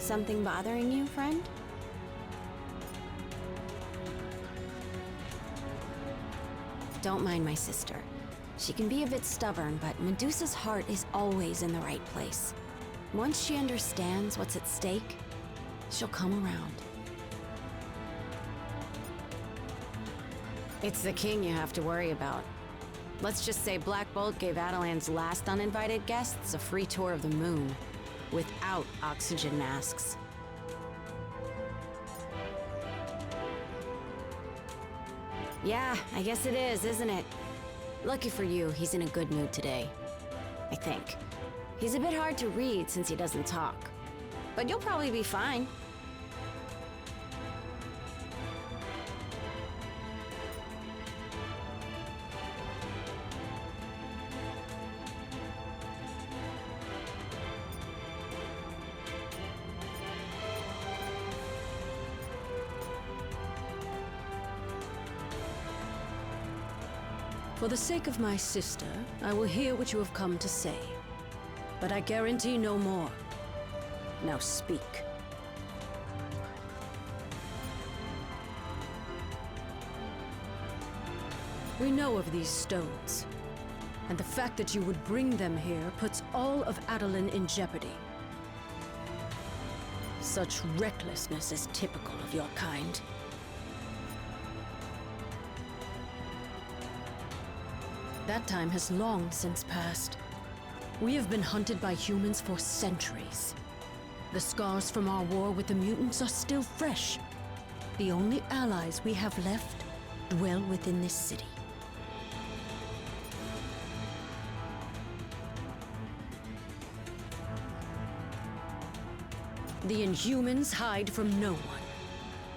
Something bothering you, friend? Don't mind my sister. She can be a bit stubborn, but Medusa's heart is always in the right place. Once she understands what's at stake, she'll come around. It's the king you have to worry about. Let's just say Black Bolt gave Atalan's last uninvited guests a free tour of the moon, without oxygen masks. Yeah, I guess it is, isn't it? Lucky for you, he's in a good mood today. I think. He's a bit hard to read since he doesn't talk. But you'll probably be fine. For the sake of my sister, I will hear what you have come to say. But I guarantee no more. Now speak. We know of these stones, and the fact that you would bring them here puts all of Atalan in jeopardy. Such recklessness is typical of your kind. That time has long since passed. We have been hunted by humans for centuries. The scars from our war with the mutants are still fresh. The only allies we have left dwell within this city. The Inhumans hide from no one.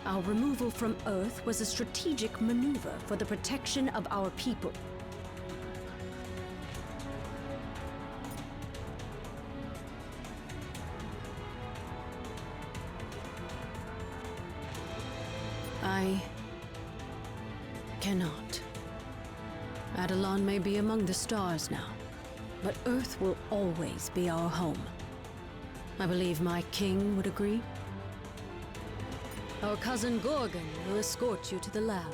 Our removal from Earth was a strategic maneuver for the protection of our people. I cannot. Atalan may be among the stars now, but Earth will always be our home. I believe my king would agree. Our cousin Gorgon will escort you to the lab.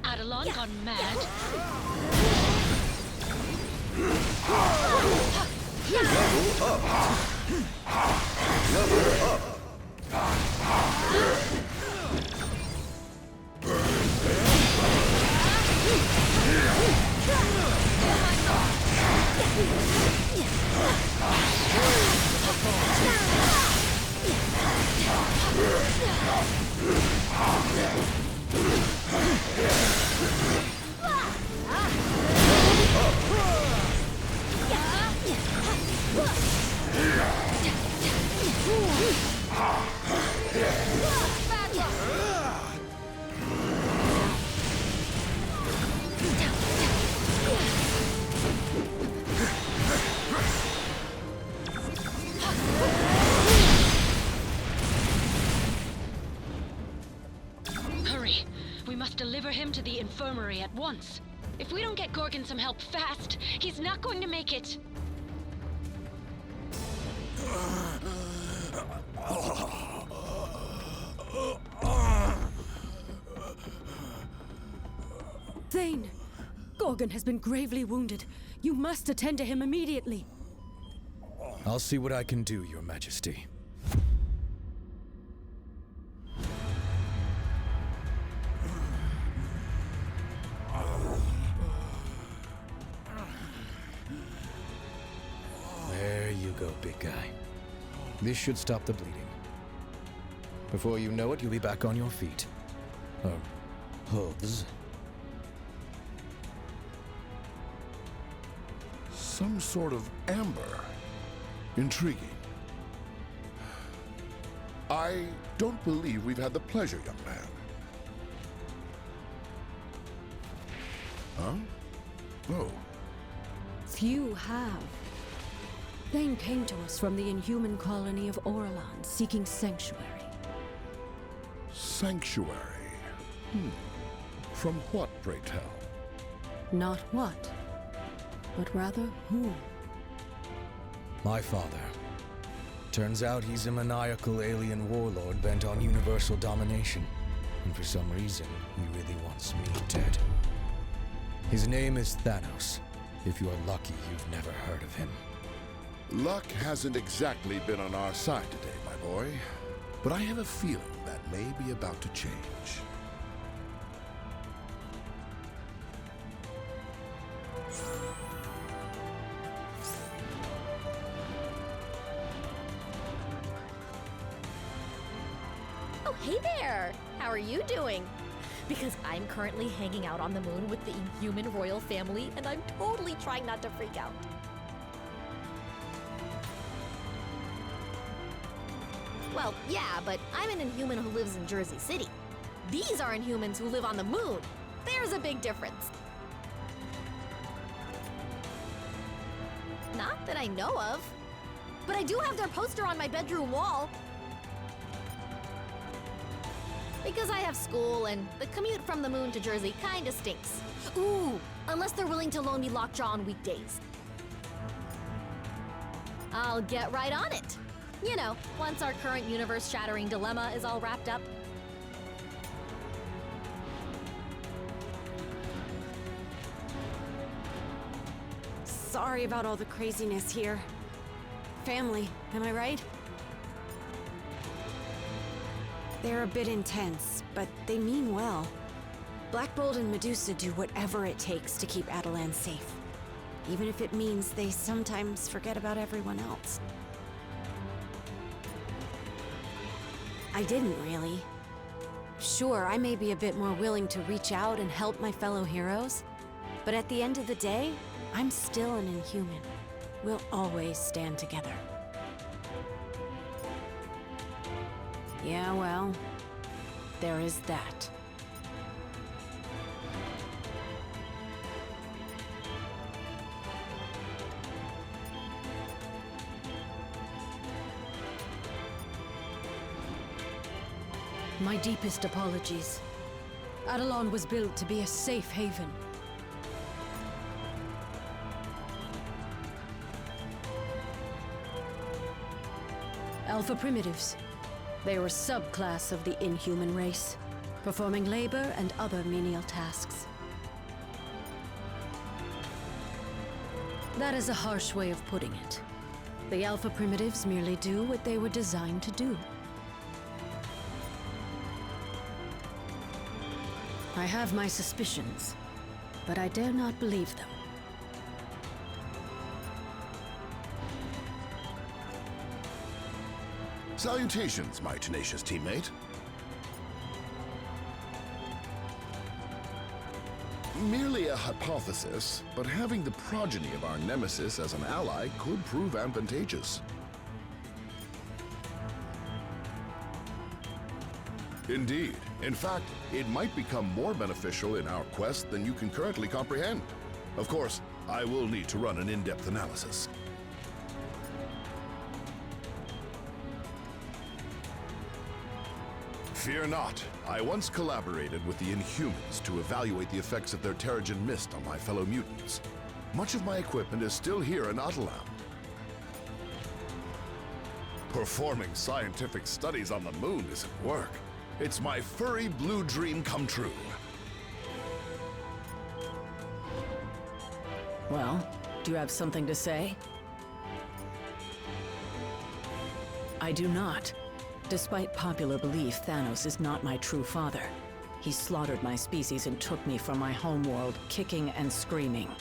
Atalan gone mad? Hurry! We must deliver him to the infirmary at once. If we don't get Gorgon some help fast, he's not going to make it. Thane! Gorgon has been gravely wounded. You must attend to him immediately. I'll see what I can do, Your Majesty. There you go, big guy. This should stop the bleeding. Before you know it, you'll be back on your feet. Hooves. Some sort of amber. Intriguing. I don't believe we've had the pleasure, young man. Huh? Oh. Few have. Thane came to us from the Inhuman colony of Orlan, seeking sanctuary. Sanctuary. From what, pray tell? Not what, but rather who. My father. Turns out he's a maniacal alien warlord bent on universal domination. And for some reason, he really wants me dead. His name is Thanos. If you are lucky, you've never heard of him. Luck hasn't exactly been on our side today, my boy. But I have a feeling that may be about to change. Oh, hey there! How are you doing? Because I'm currently hanging out on the moon with the Inhuman royal family, and I'm totally trying not to freak out. Well, yeah, but I'm an Inhuman who lives in Jersey City. These are Inhumans who live on the moon. There's a big difference. Not that I know of. But I do have their poster on my bedroom wall. Because I have school, and the commute from the moon to Jersey kinda stinks. Ooh, unless they're willing to loan me Lockjaw on weekdays. I'll get right on it. You know, once our current universe-shattering dilemma is all wrapped up. Sorry about all the craziness here. Family, am I right? They're a bit intense, but they mean well. Black Bolt and Medusa do whatever it takes to keep Adelan safe. Even if it means they sometimes forget about everyone else. I didn't really. Sure, I may be a bit more willing to reach out and help my fellow heroes, but at the end of the day, I'm still an Inhuman. We'll always stand together. Yeah, well, there is that. My deepest apologies. Adelan was built to be a safe haven. Alpha Primitives. They were a subclass of the Inhuman race, performing labor and other menial tasks. That is a harsh way of putting it. The Alpha Primitives merely do what they were designed to do. I have my suspicions, but I dare not believe them. Salutations, my tenacious teammate. Merely a hypothesis, but having the progeny of our nemesis as an ally could prove advantageous. Indeed. In fact, it might become more beneficial in our quest than you can currently comprehend. Of course, I will need to run an in-depth analysis. Fear not. I once collaborated with the Inhumans to evaluate the effects of their Terrigen Mist on my fellow mutants. Much of my equipment is still here in Atalam. Performing scientific studies on the moon isn't work. It's my furry blue dream come true. Well, do you have something to say? I do not. Despite popular belief, Thanos is not my true father. He slaughtered my species and took me from my homeworld, kicking and screaming.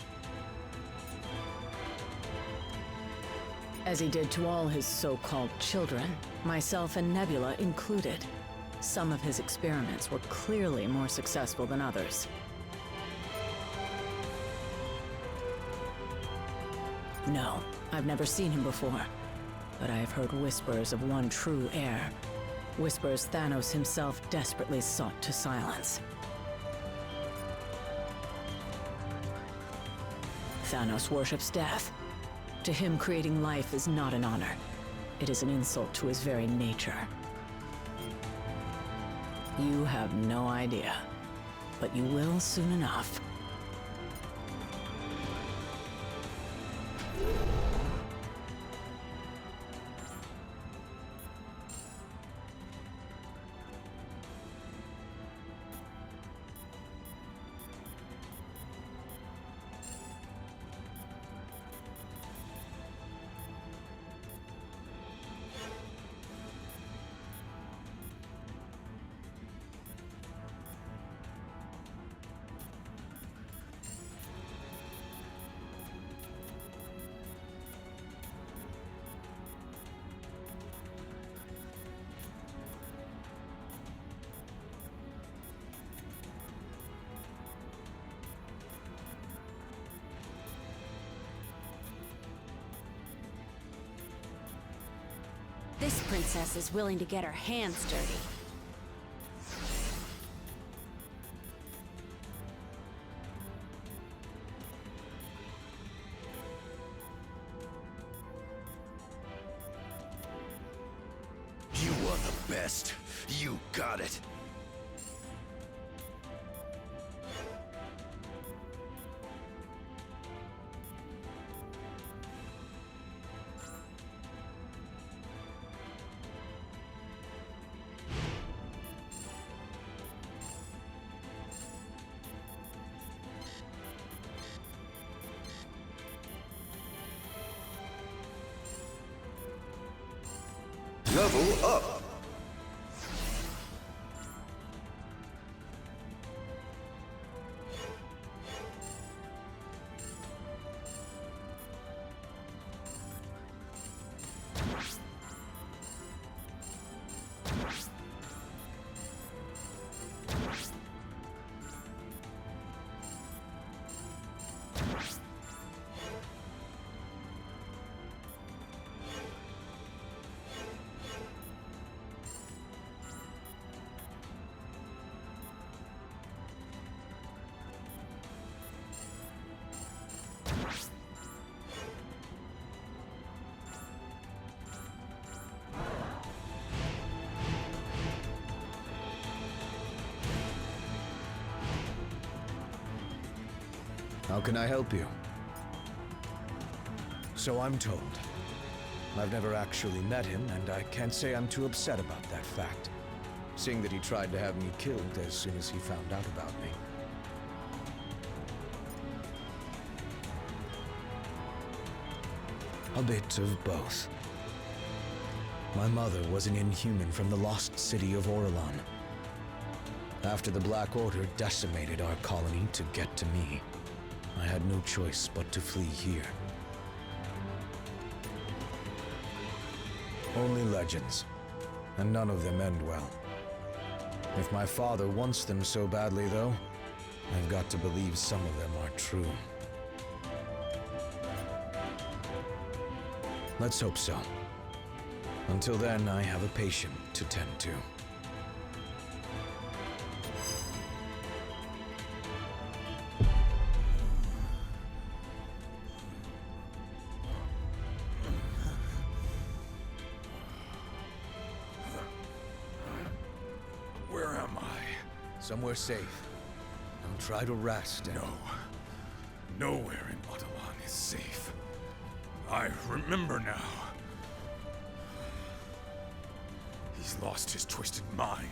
As he did to all his so-called children, myself and Nebula included. Some of his experiments were clearly more successful than others. No, I've never seen him before. But I have heard whispers of one true heir. Whispers Thanos himself desperately sought to silence. Thanos worships death. To him, creating life is not an honor. It is an insult to his very nature. You have no idea, but you will soon enough. This princess is willing to get her hands dirty. You are the best. You got it. Level up! How can I help you? So I'm told. I've never actually met him, and I can't say I'm too upset about that fact, seeing that he tried to have me killed as soon as he found out about me. A bit of both. My mother was an Inhuman from the lost city of Orlon. After the Black Order decimated our colony to get to me, I had no choice but to flee here. Only legends, and none of them end well. If my father wants them so badly, though, I've got to believe some of them are true. Let's hope so. Until then, I have a patient to tend to. Where am I? Somewhere safe. Now try to rest and... No. Nowhere in Battalan is safe. I remember now. He's lost his twisted mind.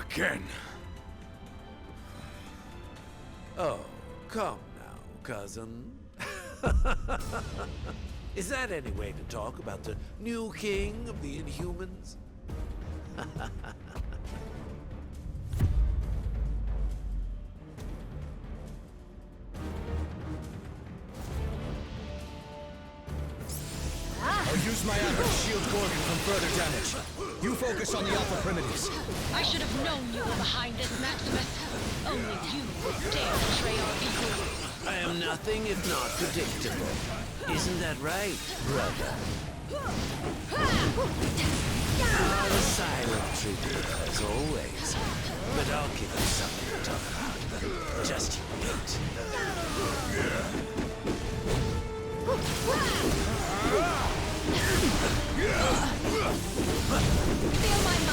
Again. Oh, come now, cousin. Is that any way to talk about the new king of the Inhumans? I'll use my armor to shield Gorgon from further damage. You focus on the Alpha Primitives. I should have known you were behind this, Maximus. Only you would dare betray our equal. I am nothing if not predictable. Isn't that right, brother? The silent tribute, as always. But I'll give you something to talk about. Just you wait. Feel my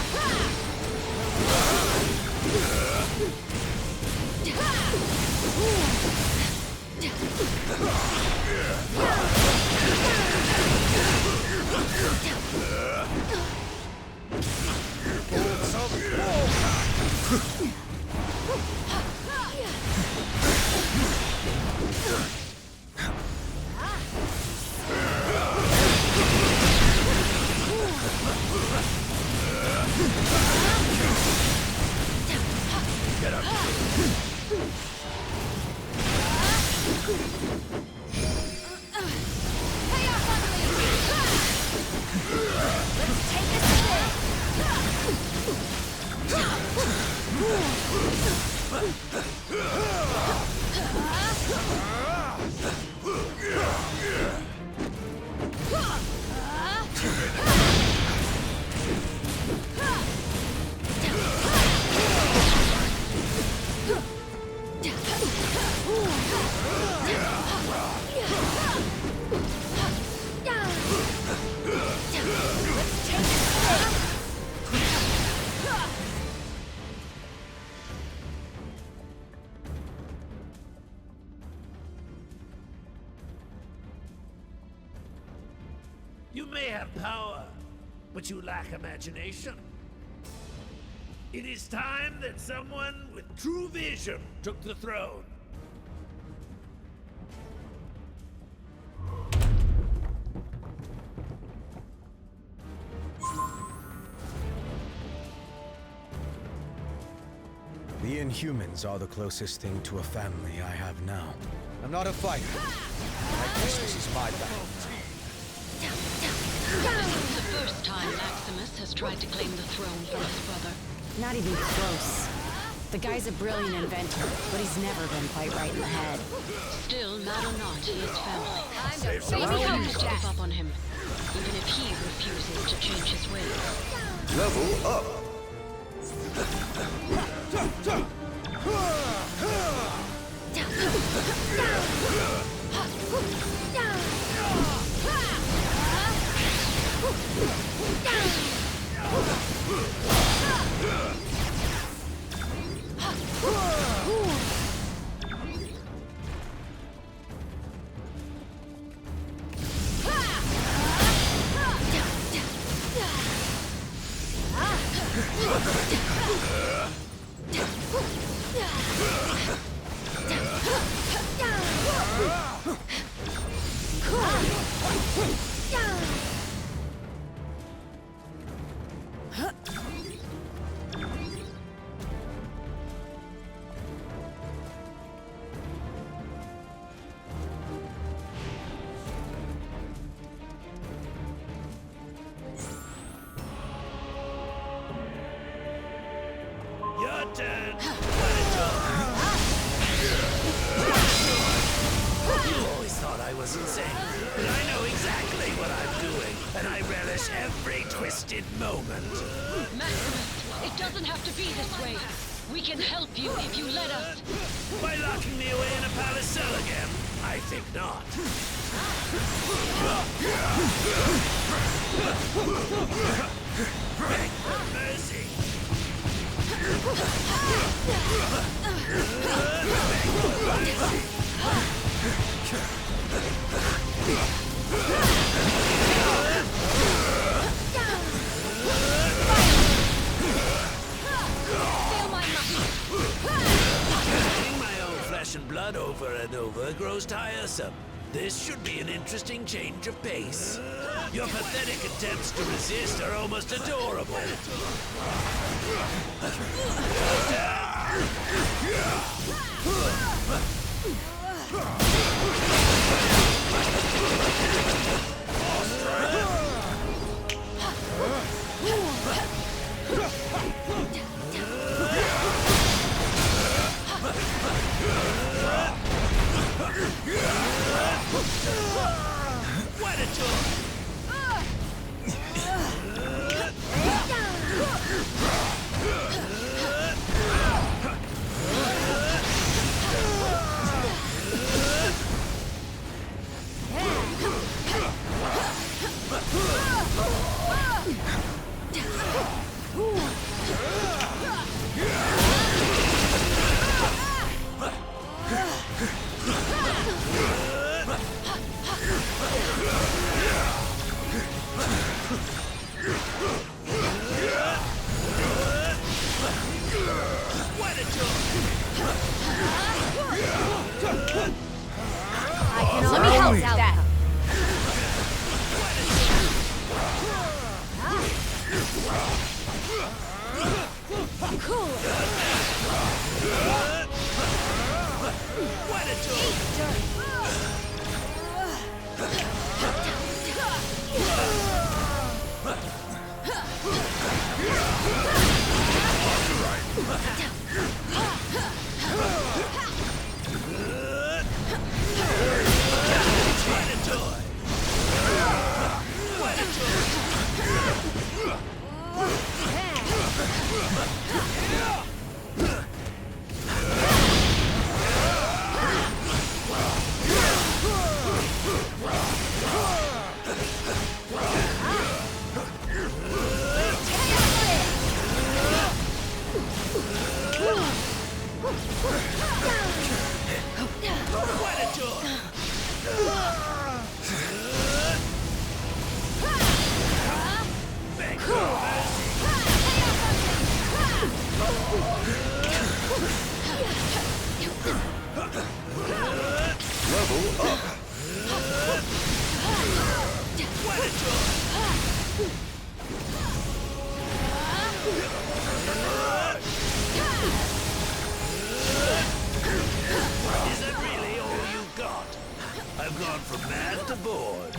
You may have power, but you lack imagination. It is time that someone with true vision took the throne. The Inhumans are the closest thing to a family I have now. I'm not a fighter. I guess this is my battle. This is the first time Maximus has tried to claim the throne from his brother. Not even close. The guy's a brilliant inventor, but he's never been quite right in the head. Still, mad or not, he is family. baby We home have to give up on him, even if he refuses to change his ways. Level up. Your turn. You always thought I was insane, but I know exactly what I'm doing, and I relish every twisted moment. Maximus, it doesn't have to be this way. We can help you if you let us. By locking me away in a palace cell again? I think not. Beg for mercy. Eating my own flesh and blood over and over grows tiresome. This should be an interesting change of pace. Your pathetic attempts to resist are almost adorable. What a tool! What a joy! Level up. Is that really all you got? I've gone from mad to bored.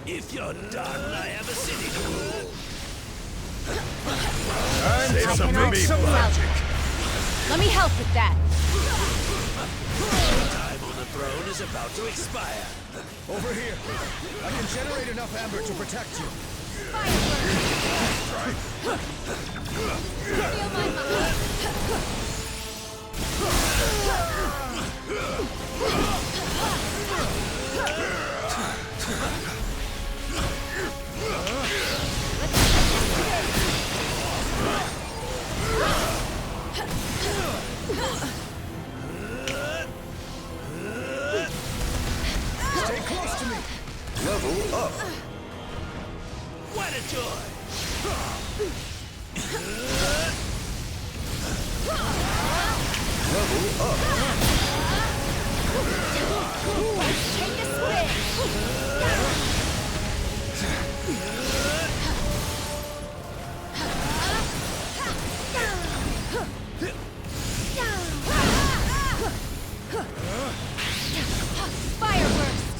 If you're done, I have a city to rule. It's a maybe magic. Let me help with that. Time on the throne is about to expire. Over here. I can generate enough amber to protect you. Stay close to me. Level up. What a joy! Level up. Take a swing. Fire burst.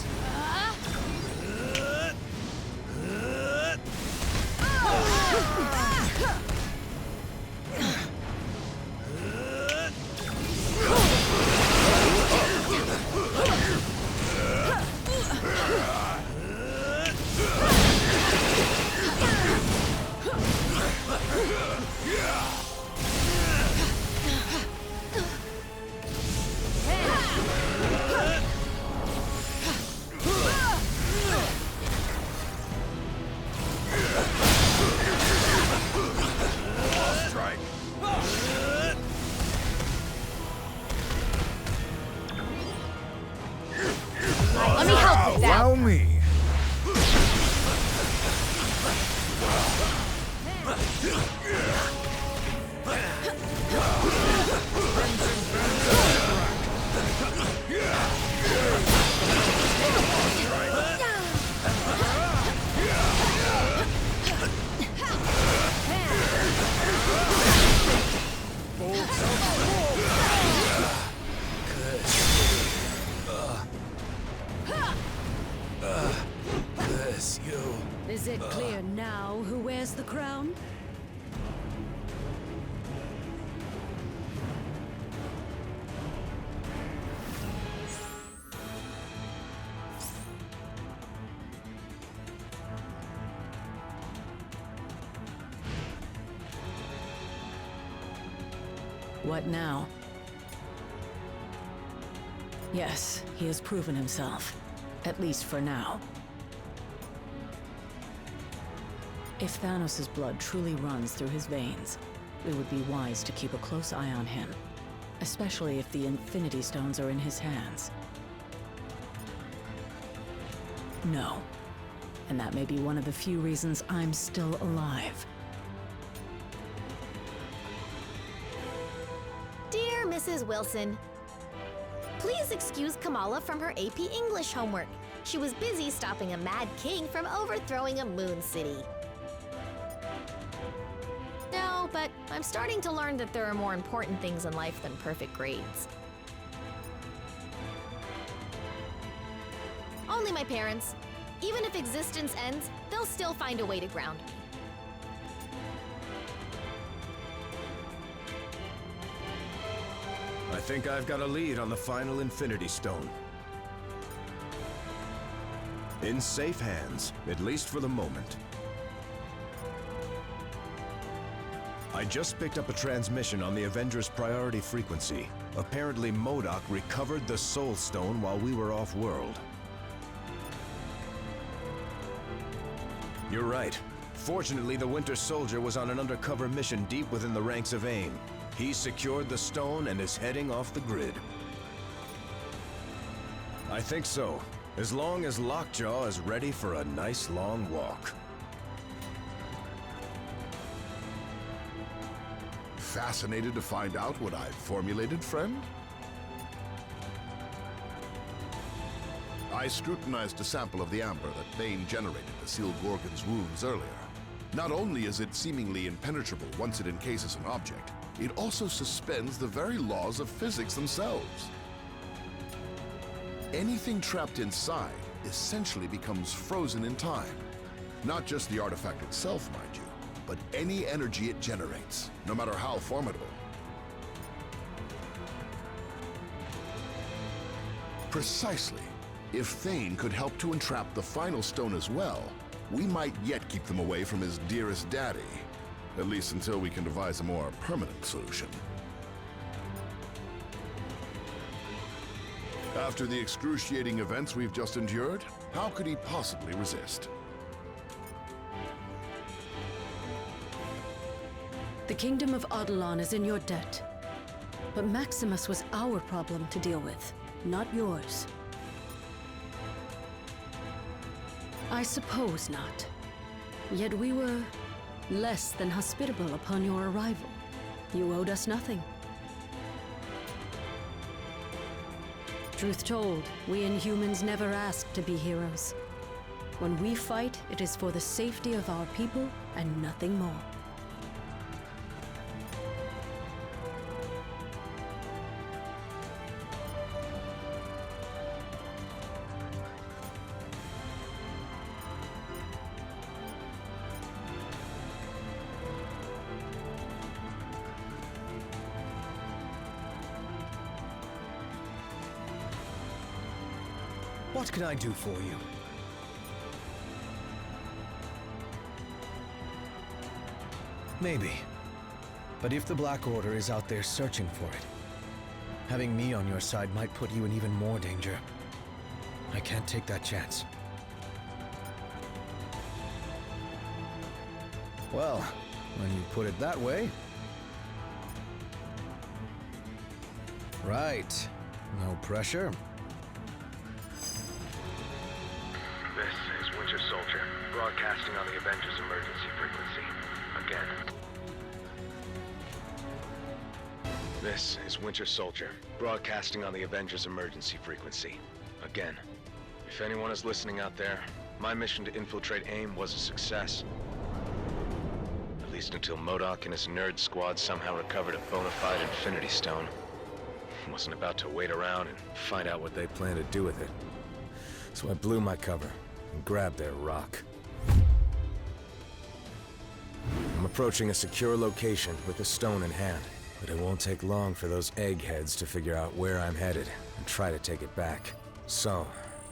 What now? Yes, he has proven himself. At least for now. If Thanos' blood truly runs through his veins, it would be wise to keep a close eye on him. Especially if the Infinity Stones are in his hands. No. And that may be one of the few reasons I'm still alive. Dear Mrs. Wilson, please excuse Kamala from her AP English homework. She was busy stopping a mad king from overthrowing a moon city. No, but I'm starting to learn that there are more important things in life than perfect grades. Only my parents. Even if existence ends, they'll still find a way to ground me. I think I've got a lead on the final Infinity Stone. In safe hands, at least for the moment. I just picked up a transmission on the Avengers priority frequency. Apparently MODOK recovered the Soul Stone while we were off-world. You're right. Fortunately, the Winter Soldier was on an undercover mission deep within the ranks of AIM. He secured the stone and is heading off the grid. I think so, as long as Lockjaw is ready for a nice long walk. Fascinated to find out what I've formulated, friend? I scrutinized a sample of the amber that Bane generated to seal Gorgon's wounds earlier. Not only is it seemingly impenetrable once it encases an object, it also suspends the very laws of physics themselves. Anything trapped inside essentially becomes frozen in time. Not just the artifact itself, mind you, but any energy it generates, no matter how formidable. Precisely. If Thane could help to entrap the final stone as well, we might yet keep them away from his dearest daddy. At least until we can devise a more permanent solution. After the excruciating events we've just endured, how could he possibly resist? The kingdom of Audalon is in your debt. But Maximus was our problem to deal with, not yours. I suppose not. Yet we were less than hospitable upon your arrival. You owed us nothing. Truth told, we Inhumans never asked to be heroes. When we fight, it is for the safety of our people and nothing more. What can I do for you? Maybe. But if the Black Order is out there searching for it, having me on your side might put you in even more danger. I can't take that chance. Well, when you put it that way... Right. No pressure. This is Winter Soldier, broadcasting on the Avengers emergency frequency. Again. This is Winter Soldier, broadcasting on the Avengers emergency frequency. Again. If anyone is listening out there, my mission to infiltrate AIM was a success. At least until MODOK and his nerd squad somehow recovered a bona fide Infinity Stone. Wasn't about to wait around and find out what they plan to do with it. So I blew my cover and grabbed their rock. I'm approaching a secure location with the stone in hand, but it won't take long for those eggheads to figure out where I'm headed and try to take it back. So,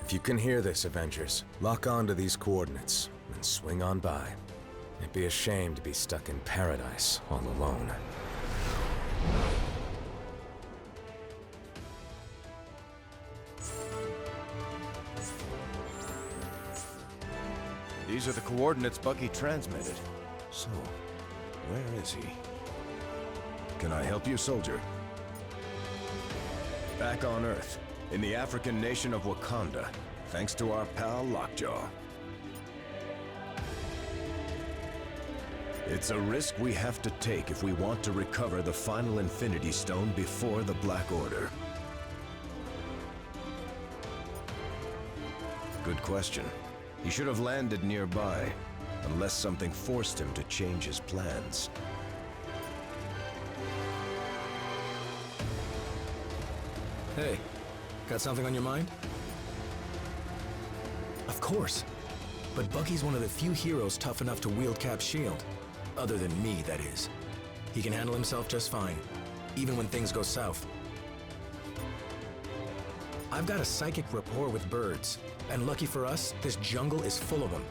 if you can hear this, Avengers, lock on to these coordinates and swing on by. It'd be a shame to be stuck in paradise all alone. These are the coordinates Bucky transmitted. So, where is he? Can I help you, soldier? Back on Earth, in the African nation of Wakanda, thanks to our pal Lockjaw. It's a risk we have to take if we want to recover the final Infinity Stone before the Black Order. Good question. He should have landed nearby, unless something forced him to change his plans. Hey, got something on your mind? Of course. But Bucky's one of the few heroes tough enough to wield Cap's shield. Other than me, that is. He can handle himself just fine, even when things go south. I've got a psychic rapport with birds, and lucky for us, this jungle is full of them.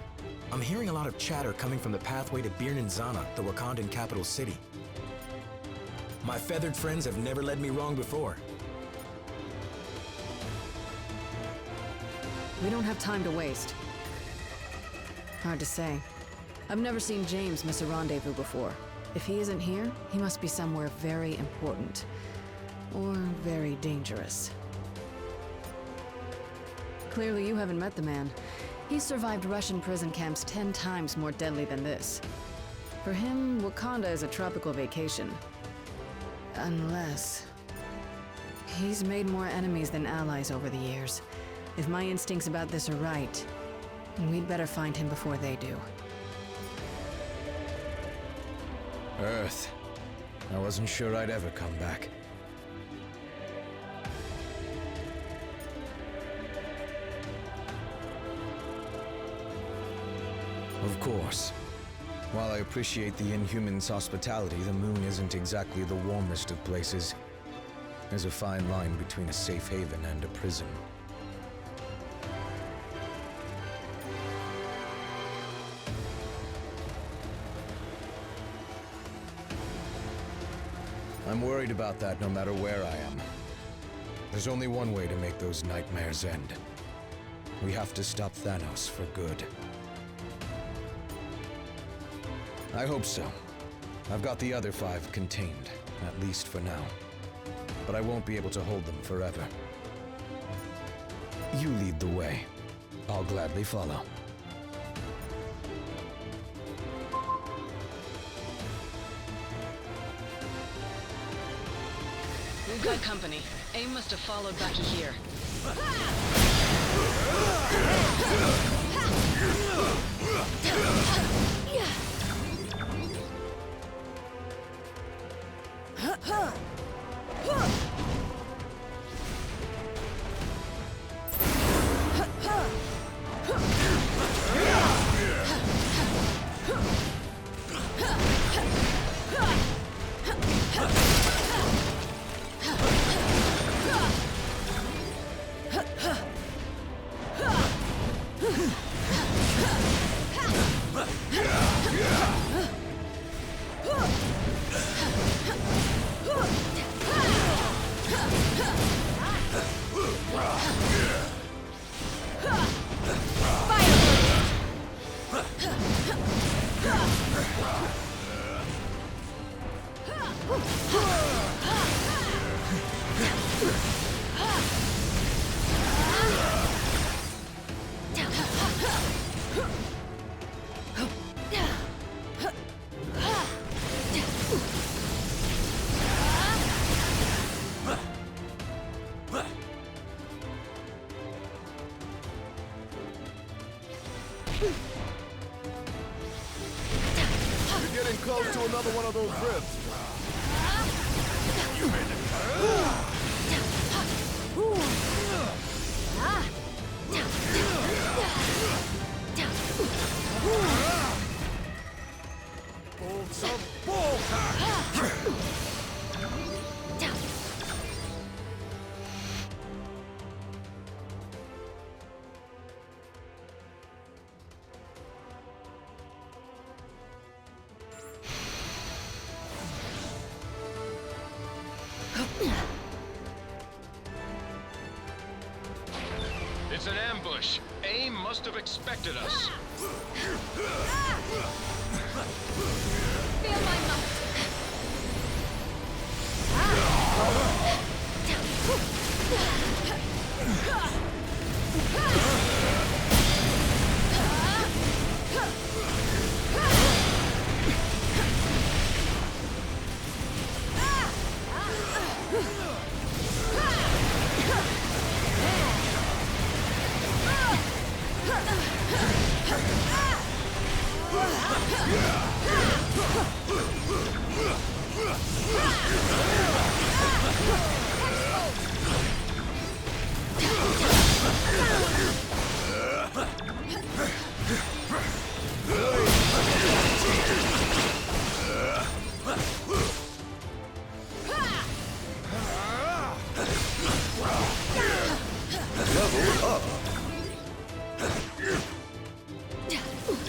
I'm hearing a lot of chatter coming from the pathway to Birnin-Zana, the Wakandan capital city. My feathered friends have never led me wrong before. We don't have time to waste. Hard to say. I've never seen James miss a rendezvous before. If he isn't here, he must be somewhere very important. Or very dangerous. Clearly you haven't met the man. He's survived Russian prison camps 10 times more deadly than this. For him, Wakanda is a tropical vacation. Unless... he's made more enemies than allies over the years. If my instincts about this are right, we'd better find him before they do. Earth. I wasn't sure I'd ever come back. Of course. While I appreciate the Inhumans' hospitality, the moon isn't exactly the warmest of places. There's a fine line between a safe haven and a prison. I'm worried about that no matter where I am. There's only one way to make those nightmares end. We have to stop Thanos for good. I hope so. I've got the other 5 contained, at least for now. But I won't be able to hold them forever. You lead the way. I'll gladly follow. We've got company. AIM must have followed Bucky here. You're getting close to another one of those ribs. You made it. Bolts of Bolter! It's an ambush. AIM must have expected us. Feel my might.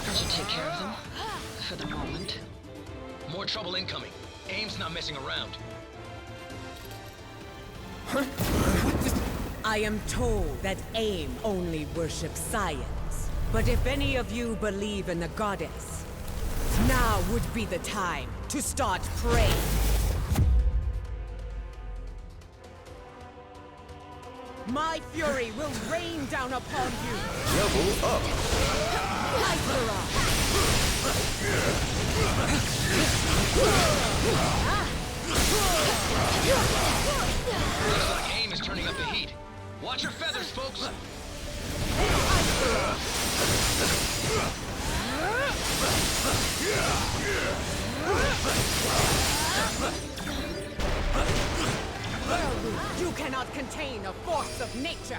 That should take care of them. For the moment. More trouble incoming. AIM's not messing around. I am told that AIM only worships science. But if any of you believe in the goddess, now would be the time to start praying. My fury will rain down upon you. Level up. Looks like AIM is turning up the heat. Watch your feathers, folks. You cannot contain a force of nature.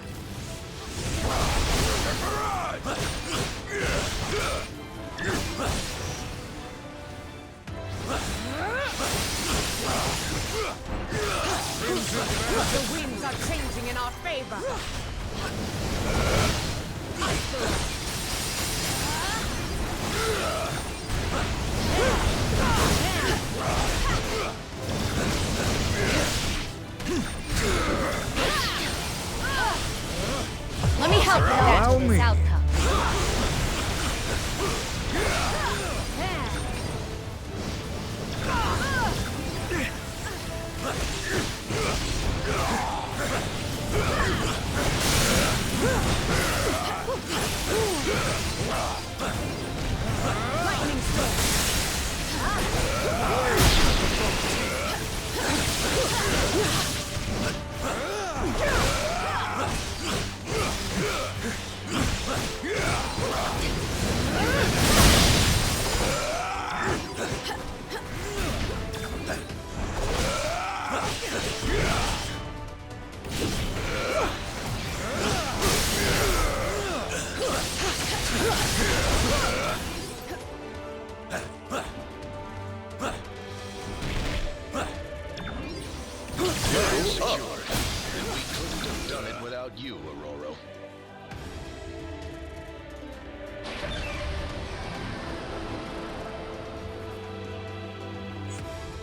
The winds are changing in our favor. Let me help with that this outcome. Lightning storm. Secured. And we couldn't have done it without you, Aurora.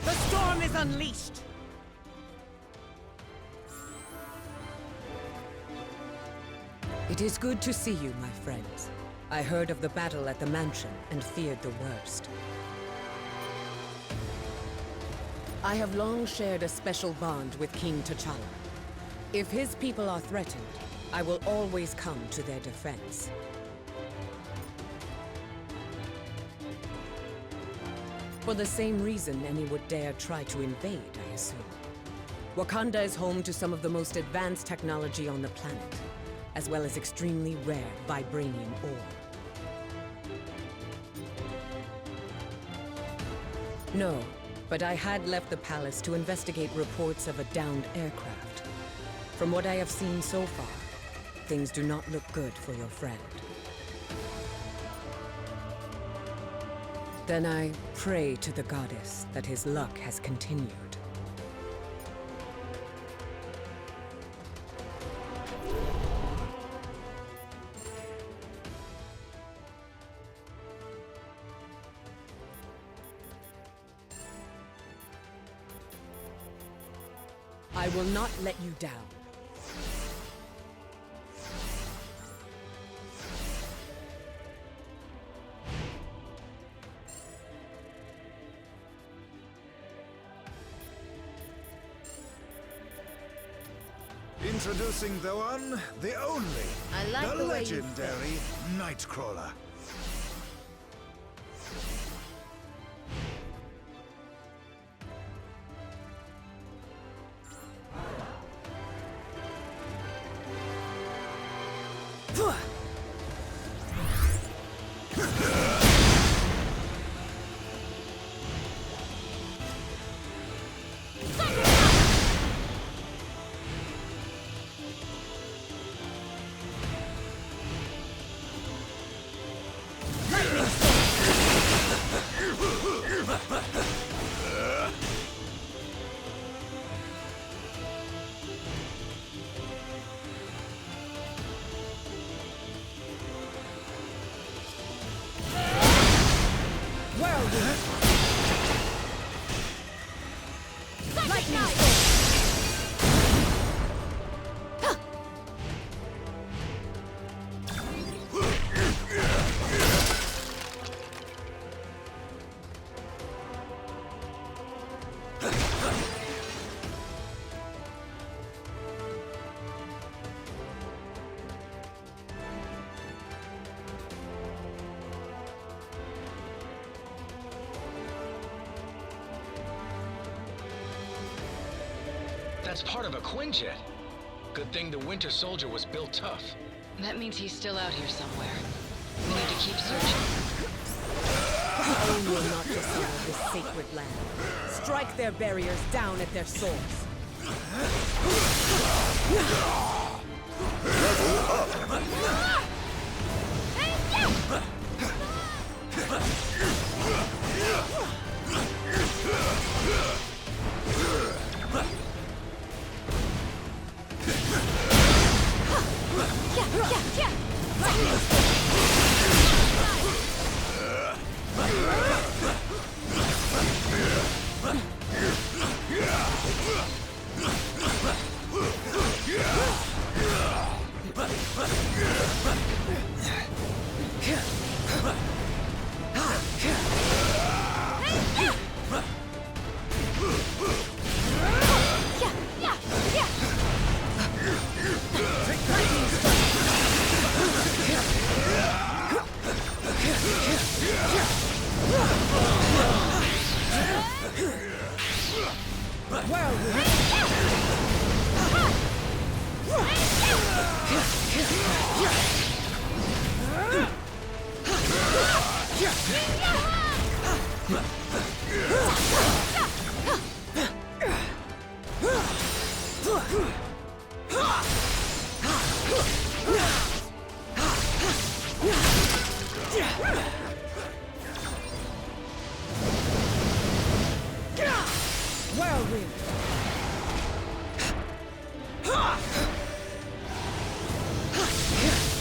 The storm is unleashed. It is good to see you, my friends. I heard of the battle at the mansion and feared the worst. I have long shared a special bond with King T'Challa. If his people are threatened, I will always come to their defense. For the same reason any would dare try to invade, I assume. Wakanda is home to some of the most advanced technology on the planet, as well as extremely rare vibranium ore. No, but I had left the palace to investigate reports of a downed aircraft. From what I have seen so far, things do not look good for your friend. Then I pray to the goddess that his luck has continued. I will not let you down. Introducing the one, the only, I like the the way you legendary Nightcrawler. That's part of a Quinjet. Good thing the Winter Soldier was built tough. That means he's still out here somewhere. We need to keep searching. Aim will not dishonor this sacred land. Strike their barriers down at their source.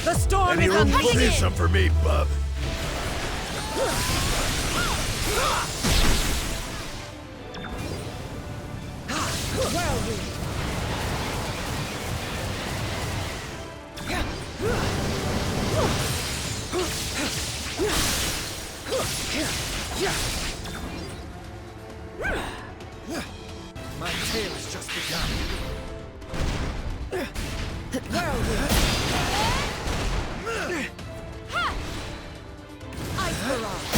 The storm Any is room unleashing! for some for me, bub? My tale has just begun. Ice barrage!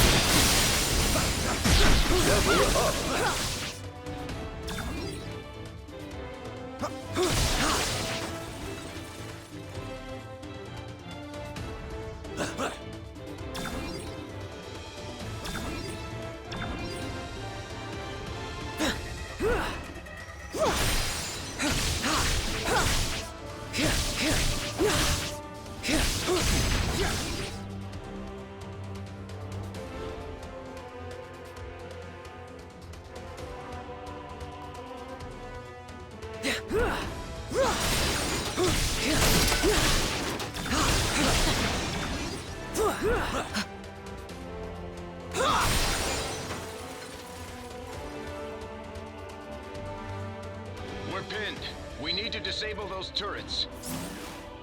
We're pinned. We need to disable those turrets.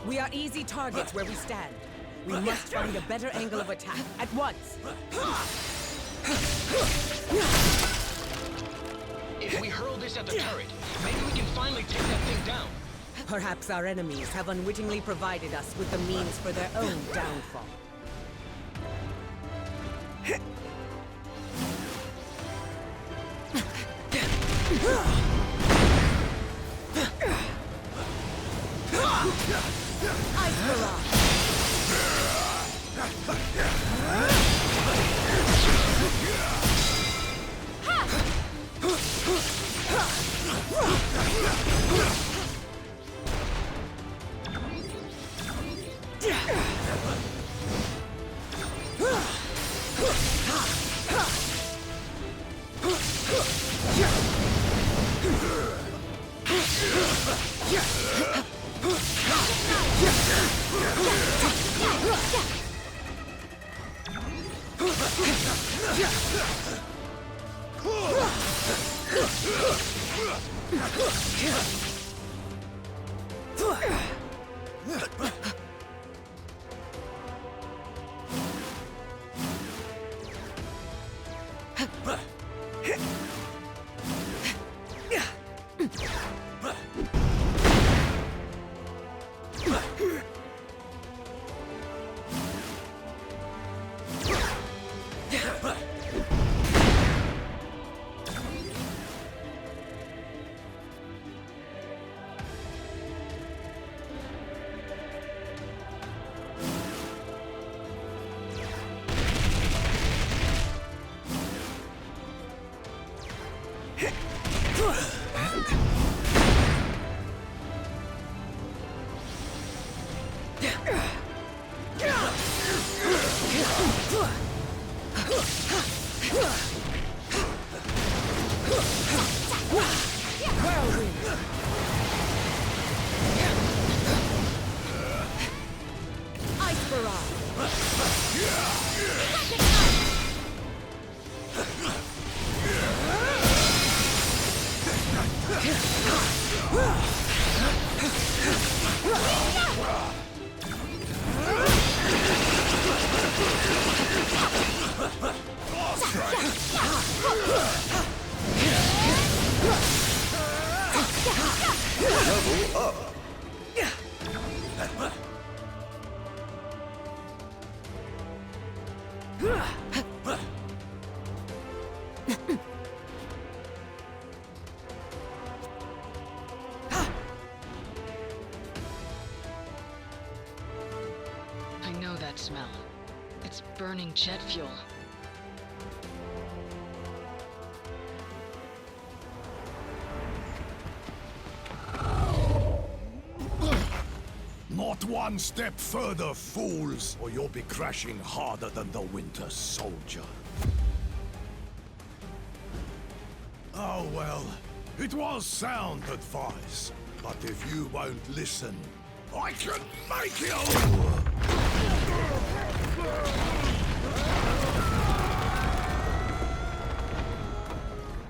We are easy targets where we stand. We must find a better angle of attack at once. If we hurl this at the turret, maybe we can finally take that thing down. Perhaps our enemies have unwittingly provided us with the means for their own downfall. Ice Barrage! I know that smell. It's burning jet fuel. Not one step further, fools, or you'll be crashing harder than the Winter Soldier. Oh well, it was sound advice, but if you won't listen, I can make you!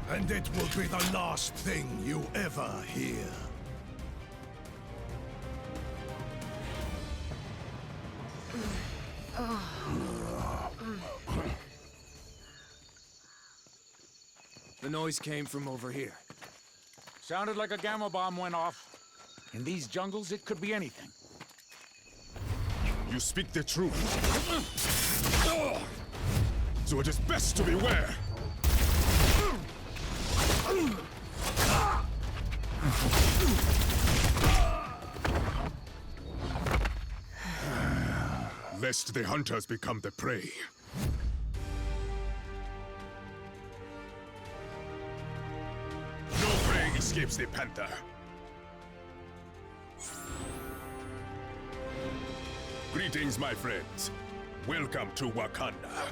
And it will be the last thing you ever hear. The noise came from over here. Sounded like a gamma bomb went off. In these jungles, it could be anything. You speak the truth. So it is best to beware. Lest the hunters become the prey. No prey escapes the panther. Greetings, my friends. Welcome to Wakanda.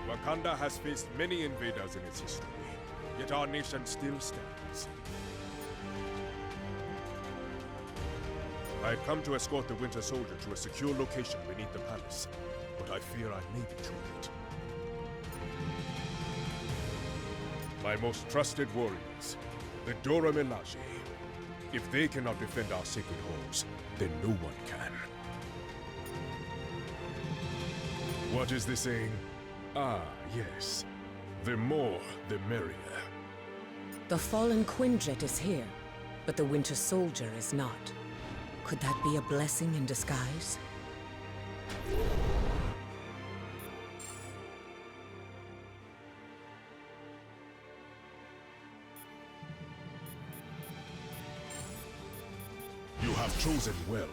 Wakanda has faced many invaders in its history, yet our nation still stands. I've come to escort the Winter Soldier to a secure location beneath the palace, but I fear I may be too late. My most trusted warriors, the Dora Milaje. If they cannot defend our sacred halls, then no one can. What is the saying? Ah, yes. The more, the merrier. The fallen Quinjet is here, but the Winter Soldier is not. Could that be a blessing in disguise? You have chosen well.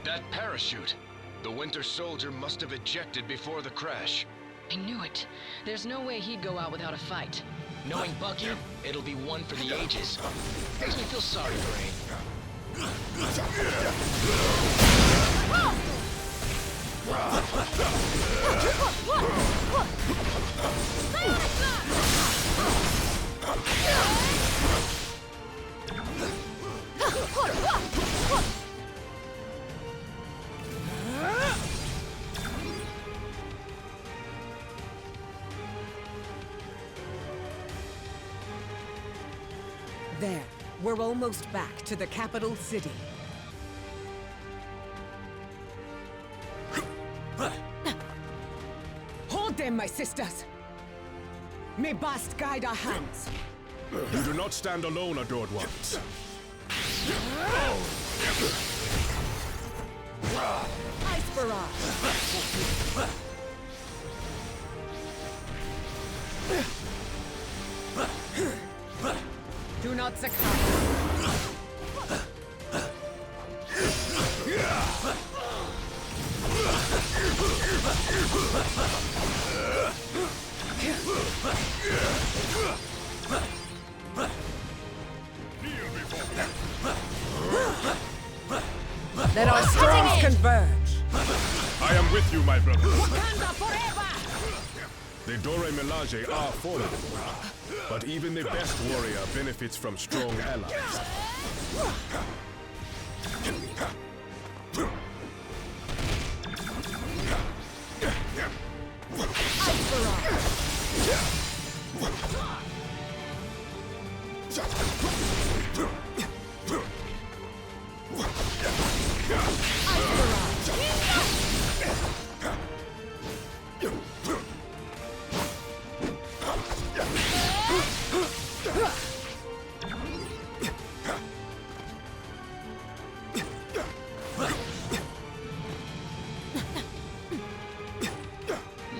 That parachute! The Winter Soldier must have ejected before the crash. I knew it. There's no way he'd go out without a fight. Knowing Bucky, it'll be one for the ages. Makes me feel sorry for AIM. There, we're almost back to the capital city. Hold them, my sisters! May Bast guide our hands. You do not stand alone, adored ones. Ice barrage! Do not succumb. am with you, my brother. Wakanda forever! The Dora Milaje are formidable, but even the best warrior benefits from strong allies.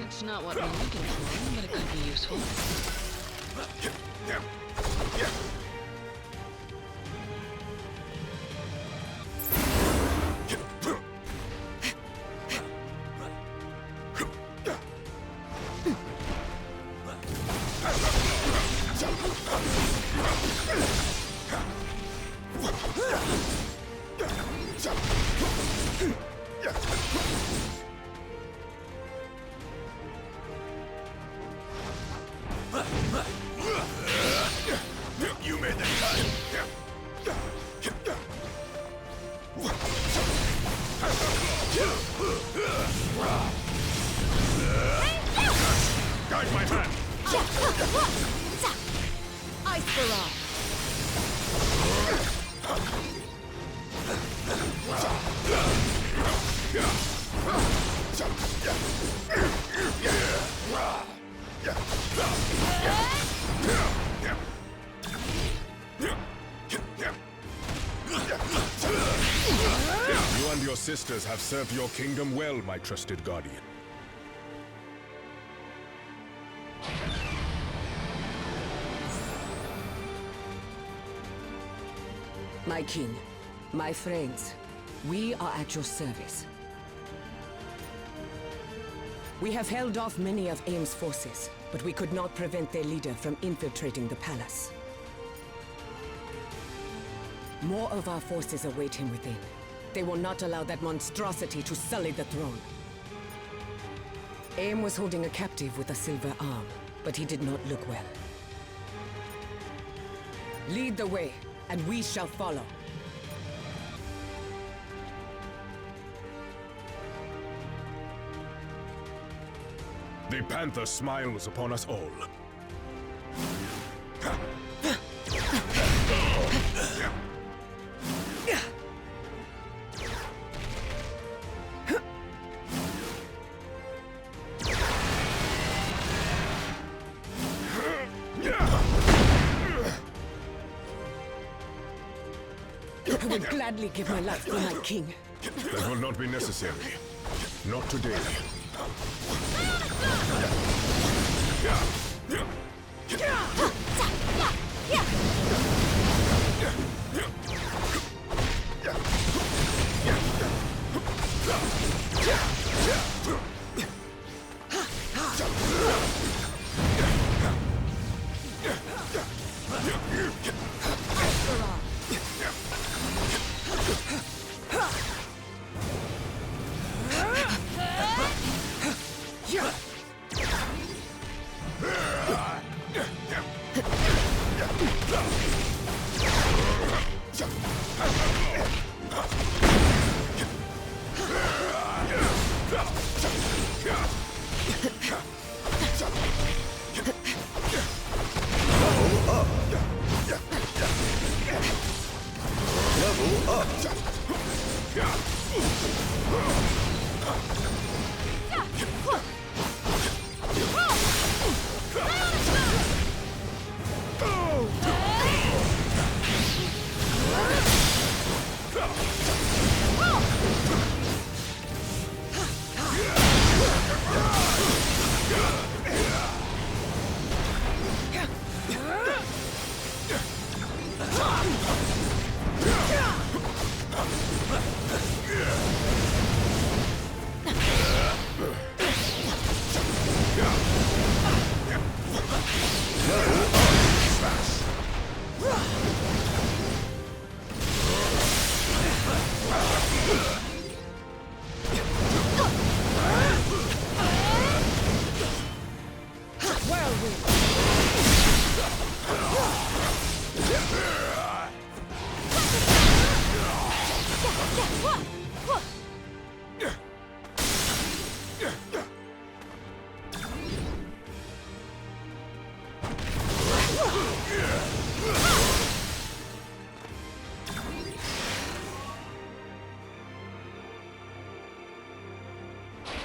It's not what we're looking for, but it could be useful. You made the Guide my hand! Ice Barrage! You and your sisters have served your kingdom well, my trusted guardian. My king, my friends, we are at your service. We have held off many of AIM's forces, but we could not prevent their leader from infiltrating the palace. More of our forces await him within. They will not allow that monstrosity to sully the throne. AIM was holding a captive with a silver arm, but he did not look well. Lead the way, and we shall follow. The Panther smiles upon us all. I would gladly give my life for my king. That will not be necessary. Not today.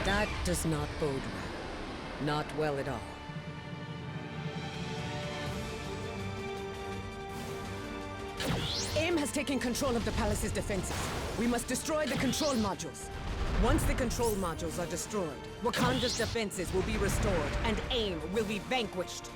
That does not bode well. Not well at all. AIM has taken control of the palace's defenses. We must destroy the control modules. Once the control modules are destroyed, Wakanda's defenses will be restored, and AIM will be vanquished.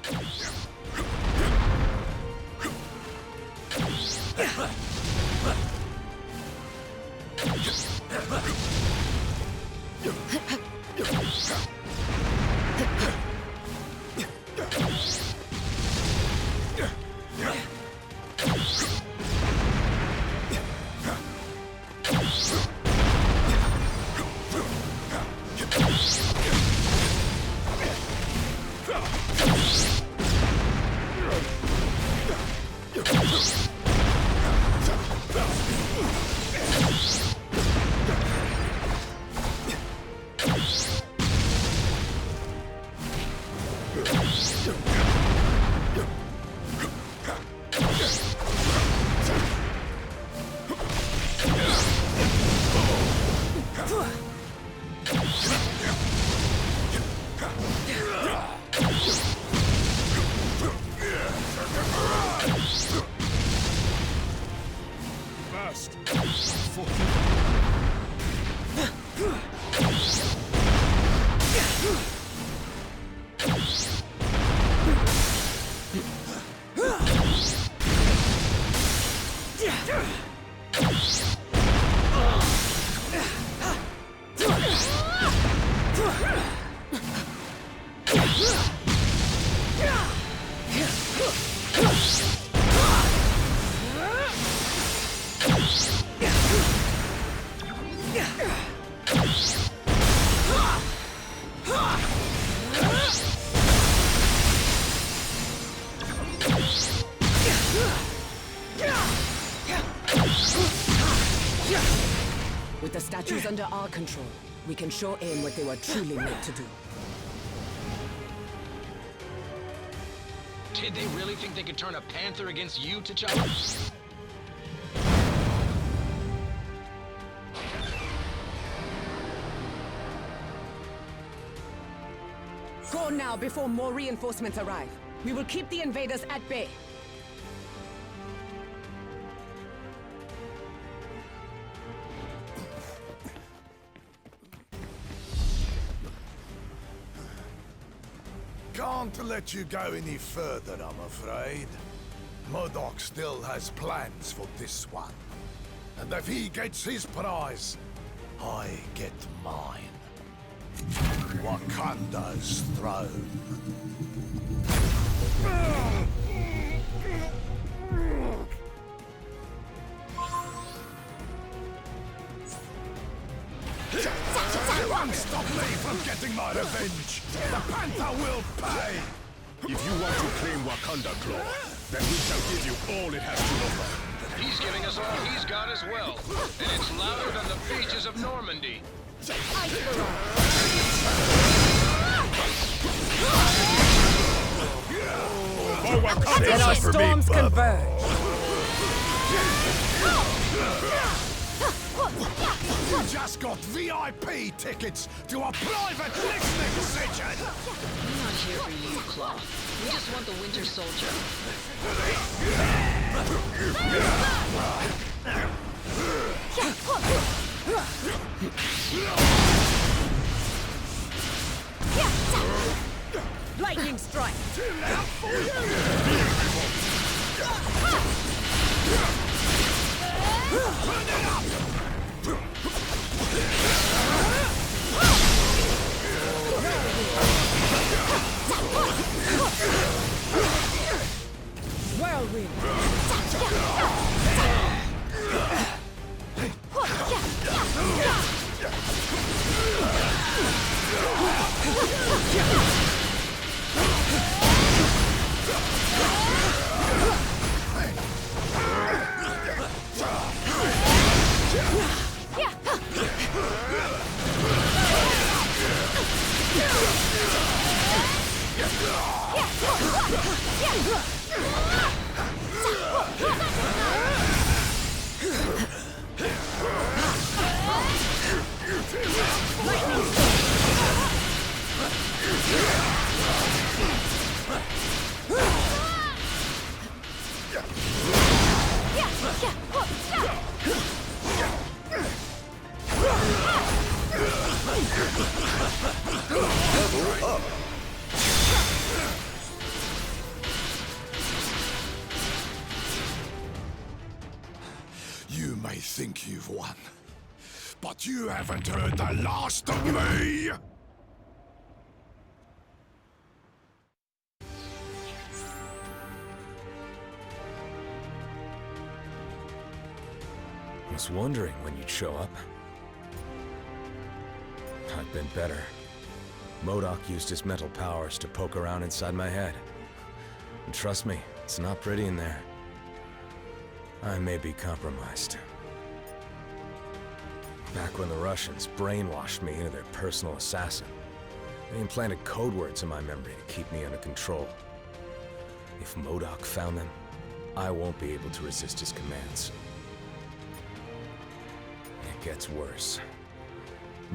With the statues under our control, we can show AIM what they were truly meant to do. Did they really think they could turn a panther against you, T'Challa? Go now before more reinforcements arrive. We will keep the invaders at bay. Can't let you go any further, I'm afraid. MODOK still has plans for this one. And if he gets his prize, I get mine. Wakanda's throne. Won't stop me from getting my revenge! The Panther will pay! If you want to claim Wakanda, Claw, then we shall give you all it has to offer. He's giving us all he's got as well. And it's louder than the beaches of Normandy. Let our storms converge. You just got VIP tickets to a private listening session! We're not here for you, Claw. We just want the Winter Soldier. Lightning strike! Whirlwind! You may think you've won, but you haven't heard the last of me! I was wondering when you'd show up. I've been better. MODOK used his mental powers to poke around inside my head. And trust me, it's not pretty in there. I may be compromised. Back when the Russians brainwashed me into their personal assassin, they implanted code words in my memory to keep me under control. If MODOK found them, I won't be able to resist his commands. It gets worse.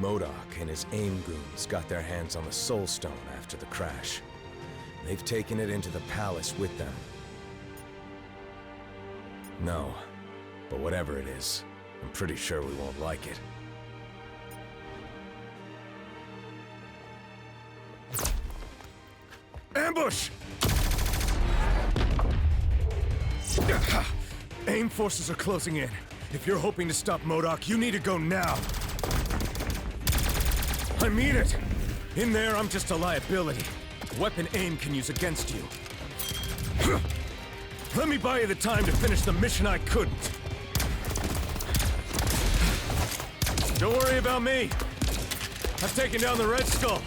MODOK and his AIM goons got their hands on the Soul Stone after the crash. They've taken it into the palace with them. No, but whatever it is, I'm pretty sure we won't like it. Ambush! AIM forces are closing in. If you're hoping to stop MODOK, you need to go now. I mean it! In there, I'm just a liability. A weapon AIM can use against you. Let me buy you the time to finish the mission I couldn't. Don't worry about me. I've taken down the Red Skull.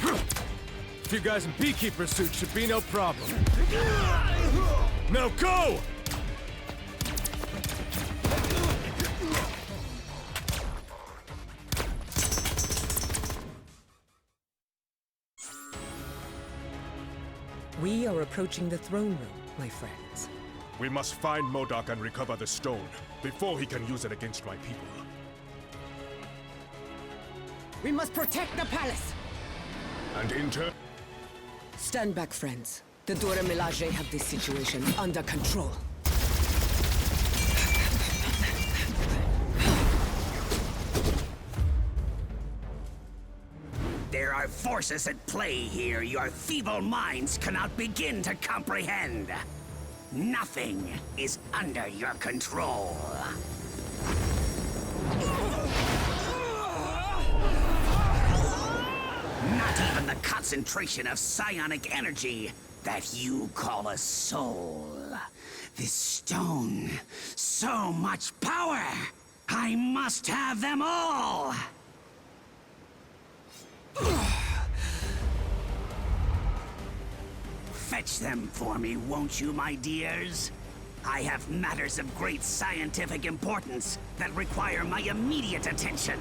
A few guys in beekeeper suits should be no problem. Now go! We are approaching the throne room, my friends. We must find MODOK and recover the stone before he can use it against my people. We must protect the palace! And in turn... Stand back, friends. The Dora Milaje have this situation under control. There are forces at play here your feeble minds cannot begin to comprehend. Nothing is under your control. Not even the concentration of psionic energy that you call a soul. This stone, so much power! I must have them all! Fetch them for me, won't you, my dears? I have matters of great scientific importance that require my immediate attention.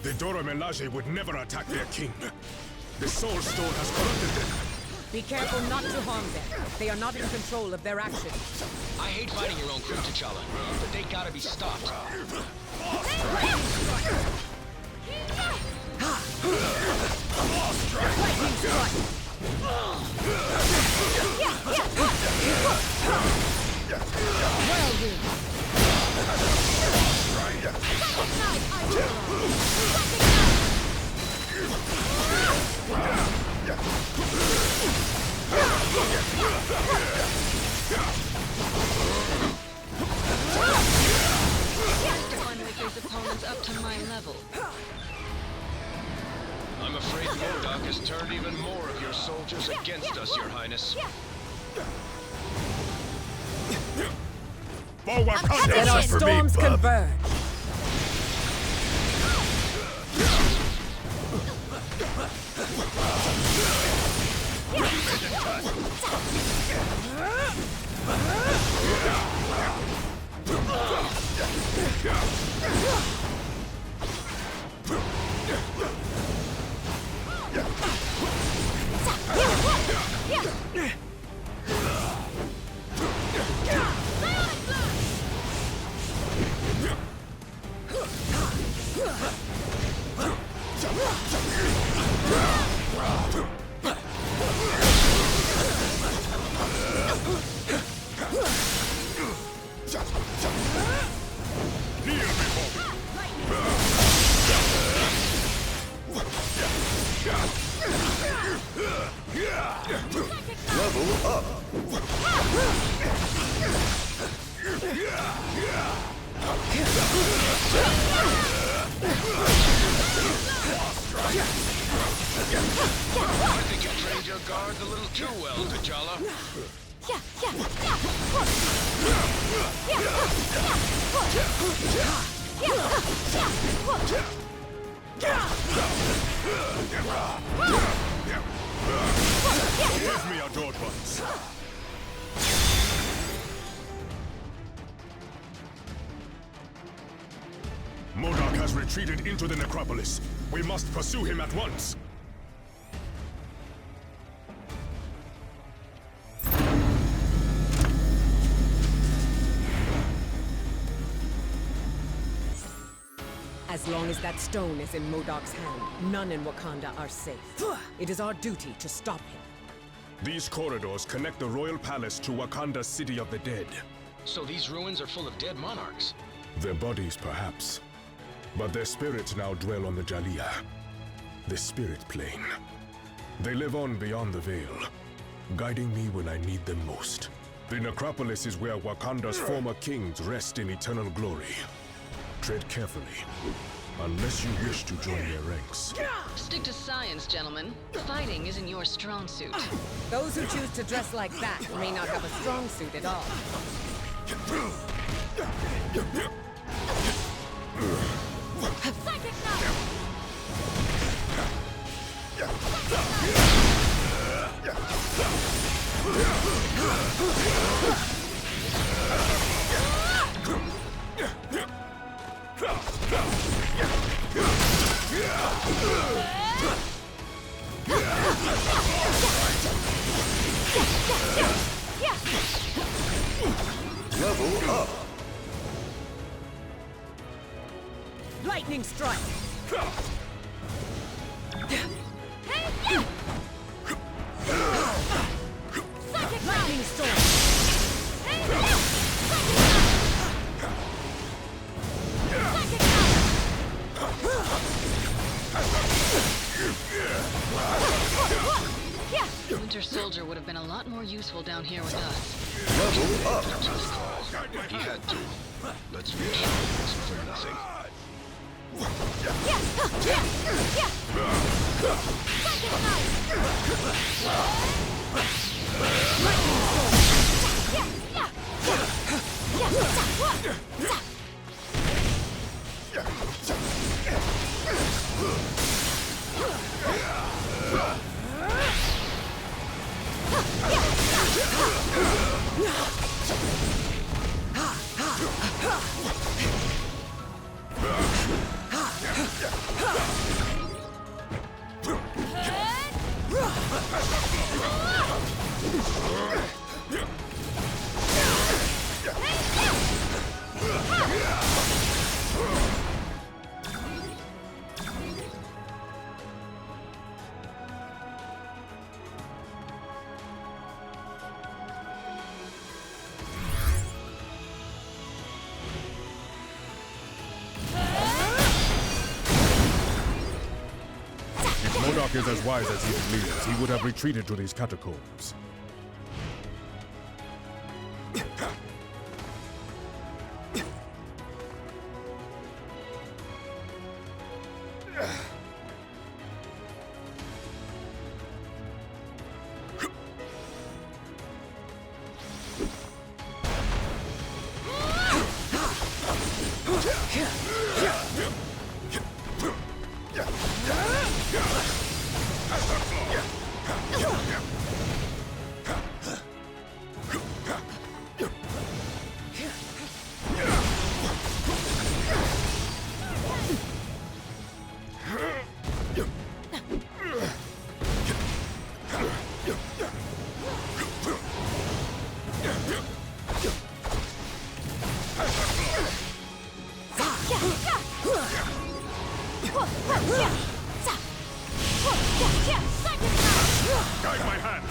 The Dora Milaje would never attack their king. The Soul Stone has corrupted them. Be careful not to harm them. They are not in control of their actions. I hate fighting your own crew, T'Challa, but they gotta be stopped. Finally get his opponents up to my level. I'm afraid MODOK has turned even more of your soldiers against us, Your Highness. Let our storms converge. Level up! I think you trained your guards a little too well, T'Challa. Give me adored ones. MODOK has retreated into the necropolis. We must pursue him at once. As long as that stone is in MODOK's hand, none in Wakanda are safe. It is our duty to stop him. These corridors connect the royal palace to Wakanda's city of the dead. So these ruins are full of dead monarchs. Their bodies, perhaps. But their spirits now dwell on the Jaliyah, the spirit plane. They live on beyond the veil, guiding me when I need them most. The necropolis is where Wakanda's former kings rest in eternal glory. Tread carefully, unless you wish to join their ranks. Stick to science, gentlemen. Fighting isn't your strong suit. Those who choose to dress like that may not have a strong suit at all. Level up! Lightning strike! Lightning storm! Winter Soldier would have been a lot more useful down here with us. Level up! Tough call. He had to. Let's be this for nothing. MODOK is as wise as he believes. He would have retreated to these catacombs. Guide my hand!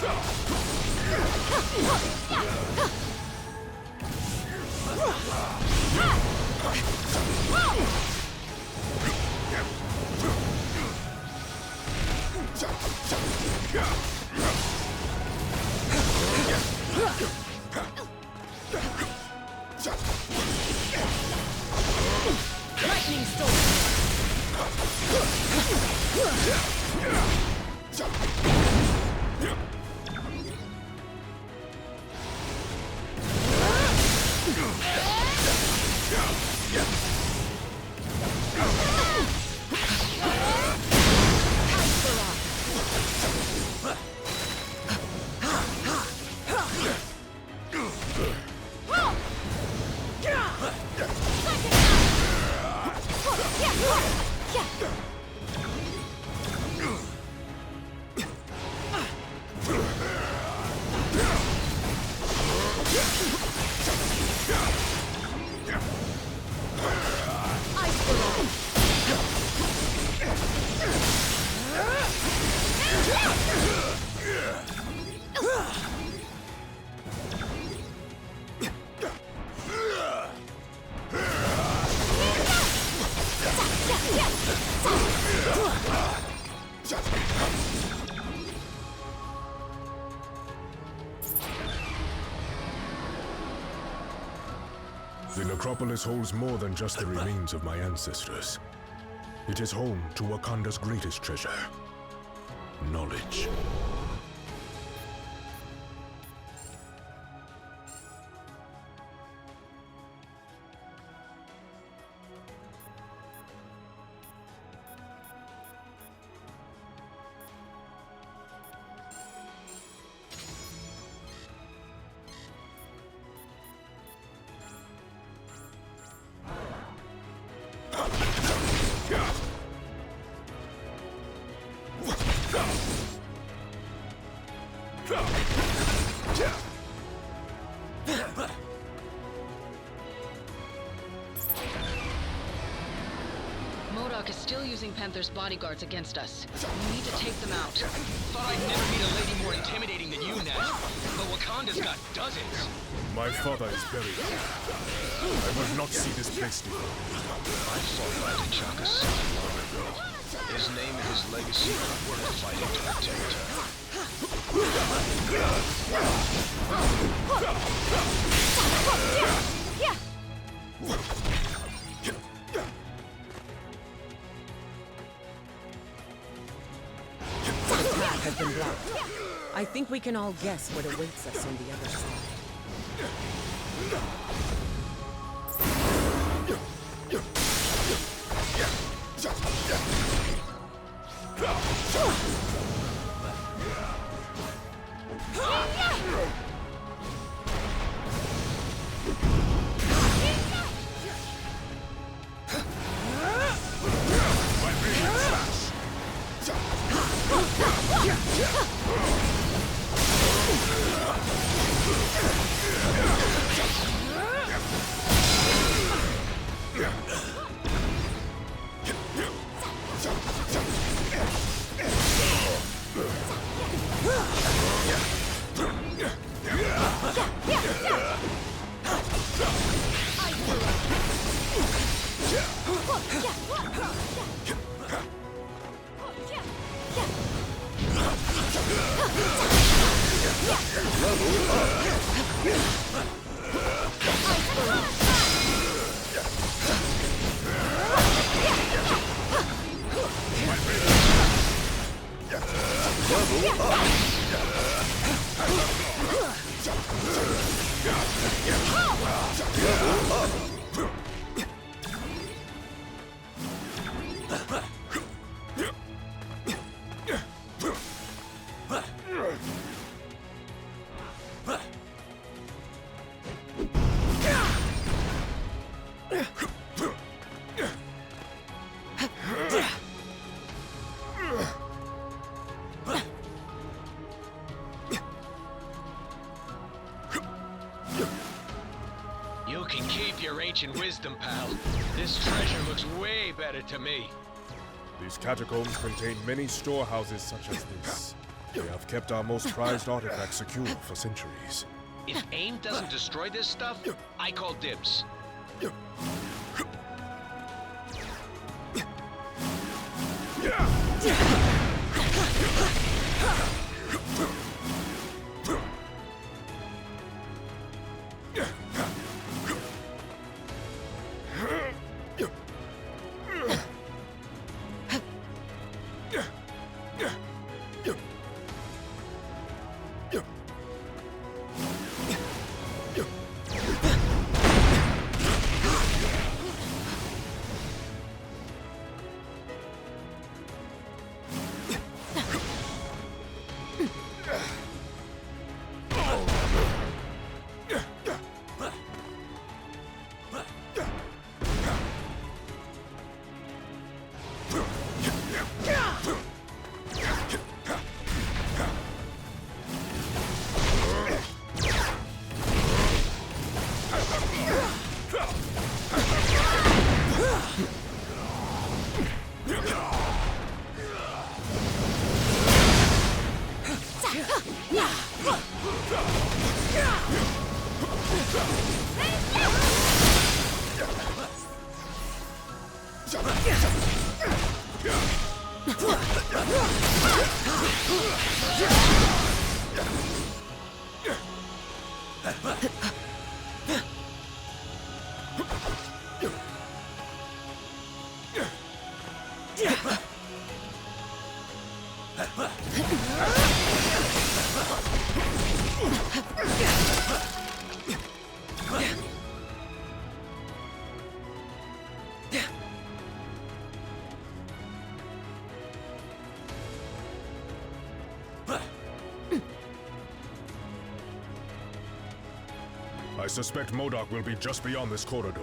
Lightning storm! The necropolis holds more than just the remains of my ancestors. It is home to Wakanda's greatest treasure, knowledge. MODOK is still using Panther's bodyguards against us. We need to take them out. Thought I'd never meet a lady more intimidating than you, Nat. But Wakanda's got dozens. My father is buried here. I will not see this place before. I fought by T'Chaka's side long ago. His name and his legacy are worth fighting to protect. The path has been blocked. I think we can all guess what awaits us on the other side. You can keep your ancient wisdom, pal. This treasure looks way better to me. These catacombs contain many storehouses such as this. They have kept our most prized artifacts secure for centuries. If AIM doesn't destroy this stuff, I call dibs. I suspect MODOK will be just beyond this corridor.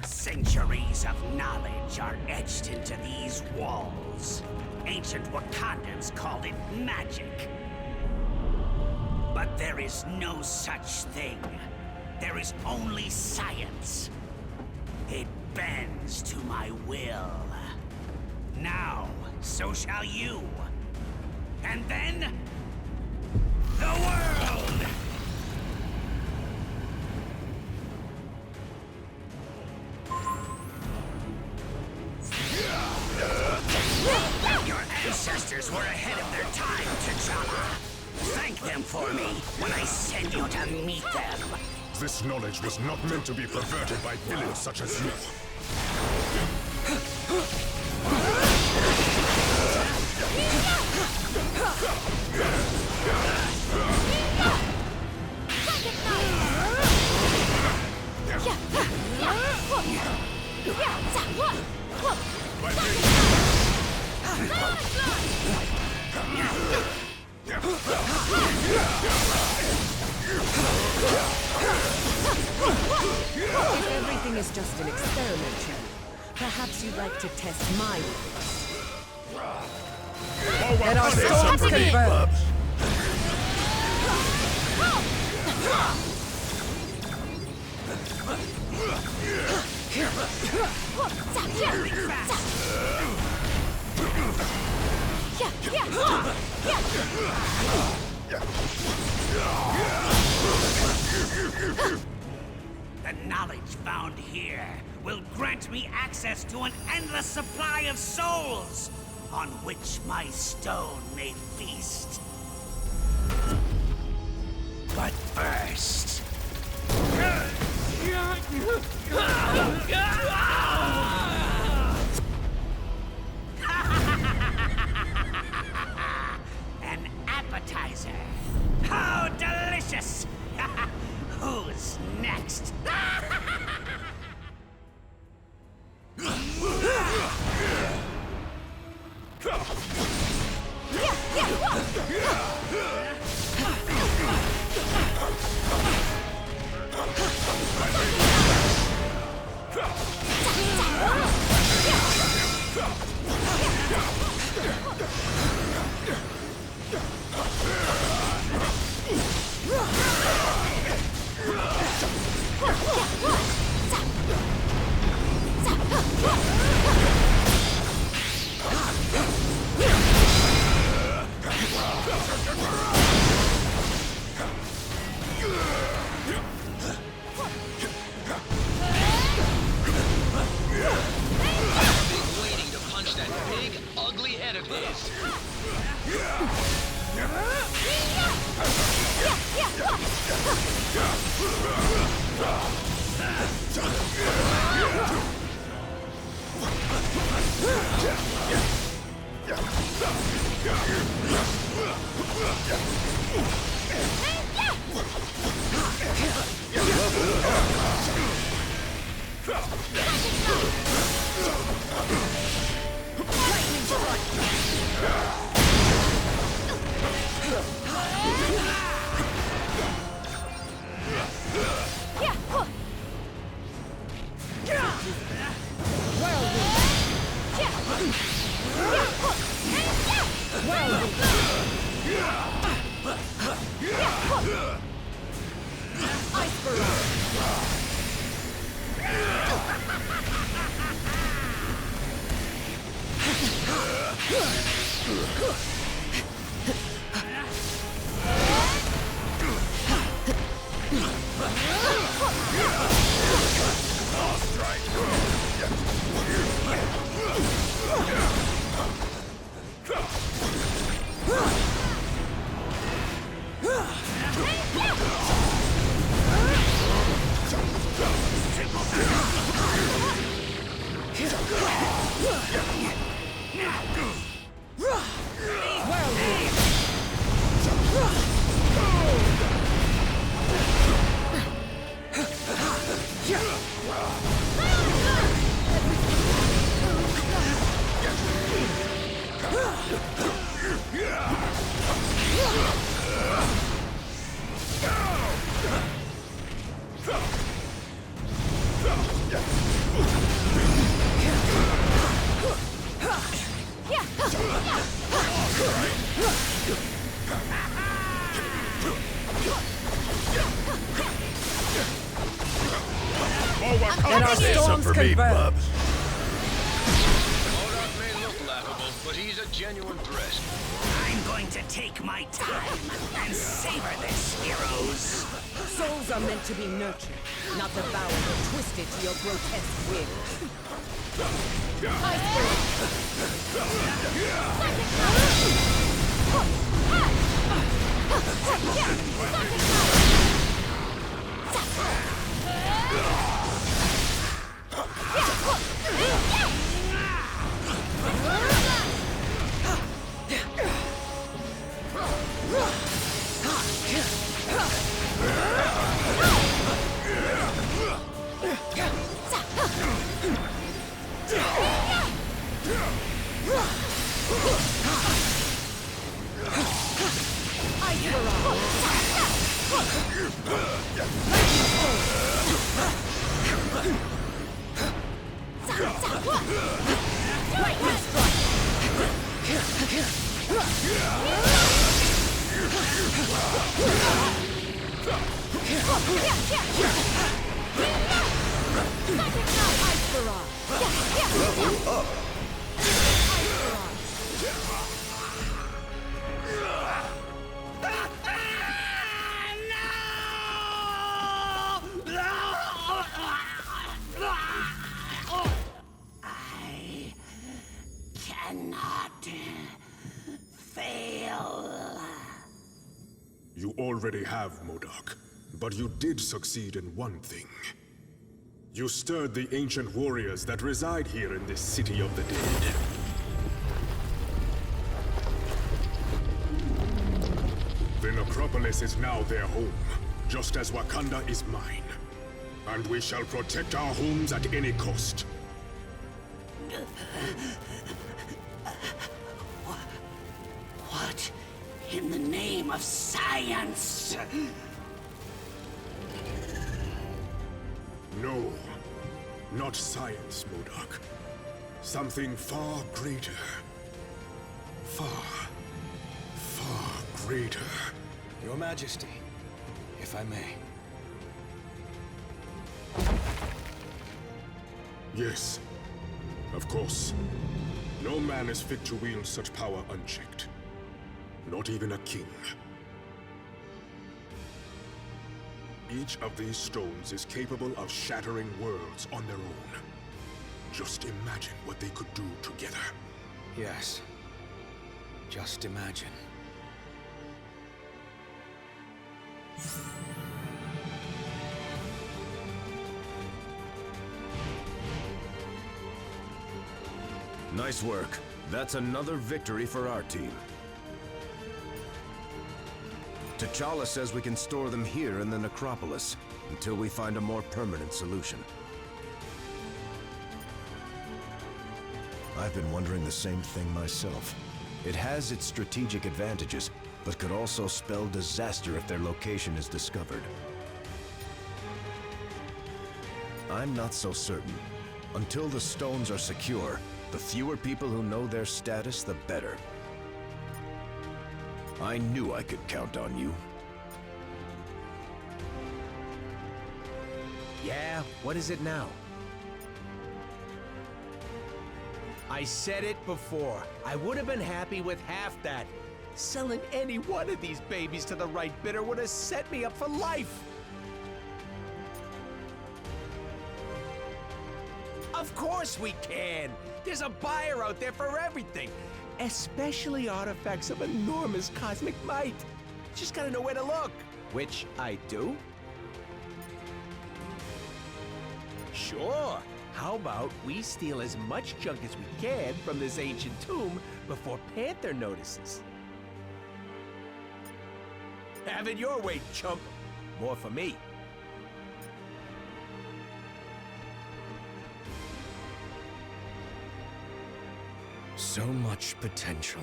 Centuries of knowledge are etched into these walls. Ancient Wakandans called it magic. But there is no such thing. There is only science. It bends to my will. Now, so shall you. And then, the world! Your ancestors were ahead of their time, T'Challa. Thank them for me when I send you to meet them. This knowledge was not meant to be perverted by villains such as you. If everything is just an experiment, Chen, perhaps you'd like to test my limits. Let our storms converge! The knowledge found here will grant me access to an endless supply of souls, on which my stone may feast. But first... An appetizer. How delicious! Who's next? Whirlwind! And our storms converge. MODOK may look laughable, but he's a genuine threat. I'm going to take my time and savor this, heroes. Souls are meant to be nurtured, not devoured or twisted to your grotesque will. Level up. I cannot fail. You already have, MODOK, but you did succeed in one thing. You stirred the ancient warriors that reside here in this city of the dead. The Necropolis is now their home, just as Wakanda is mine. And we shall protect our homes at any cost. What in the name of science? No, not science, MODOK. Something far greater. Far greater. Your Majesty, if I may. Yes, of course. No man is fit to wield such power unchecked. Not even a king. Each of these stones is capable of shattering worlds on their own. Just imagine what they could do together. Yes. Just imagine. Nice work. That's another victory for our team. T'Challa says we can store them here in the Necropolis until we find a more permanent solution. I've been wondering the same thing myself. It has its strategic advantages, but could also spell disaster if their location is discovered. I'm not so certain. Until the stones are secure, the fewer people who know their status, the better. I knew I could count on you. Yeah, what is it now? I said it before. I would have been happy with half that. Selling any one of these babies to the right bidder would have set me up for life. Of course we can. There's a buyer out there for everything, especially artifacts of enormous cosmic might. Just gotta know where to look, which I do. Sure. How about we steal as much junk as we can from this ancient tomb before Panther notices? Have it your way, chump. More for me. So much potential.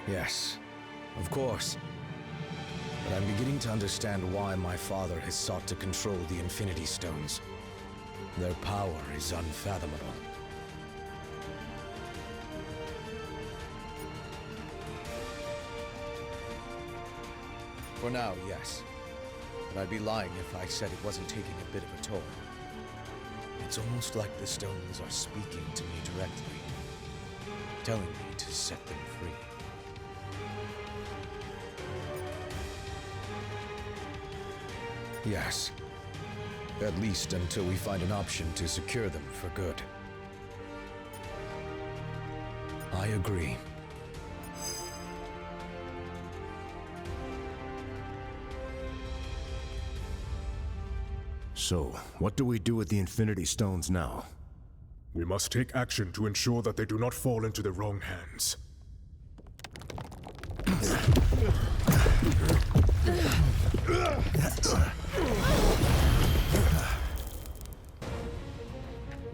Yes, of course. But I'm beginning to understand why my father has sought to control the Infinity Stones. Their power is unfathomable. For now, yes. But I'd be lying if I said it wasn't taking a bit of a toll. It's almost like the stones are speaking to me directly, telling me to set them free. Yes. At least until we find an option to secure them for good. I agree. So, what do we do with the Infinity Stones now? We must take action to ensure that they do not fall into the wrong hands.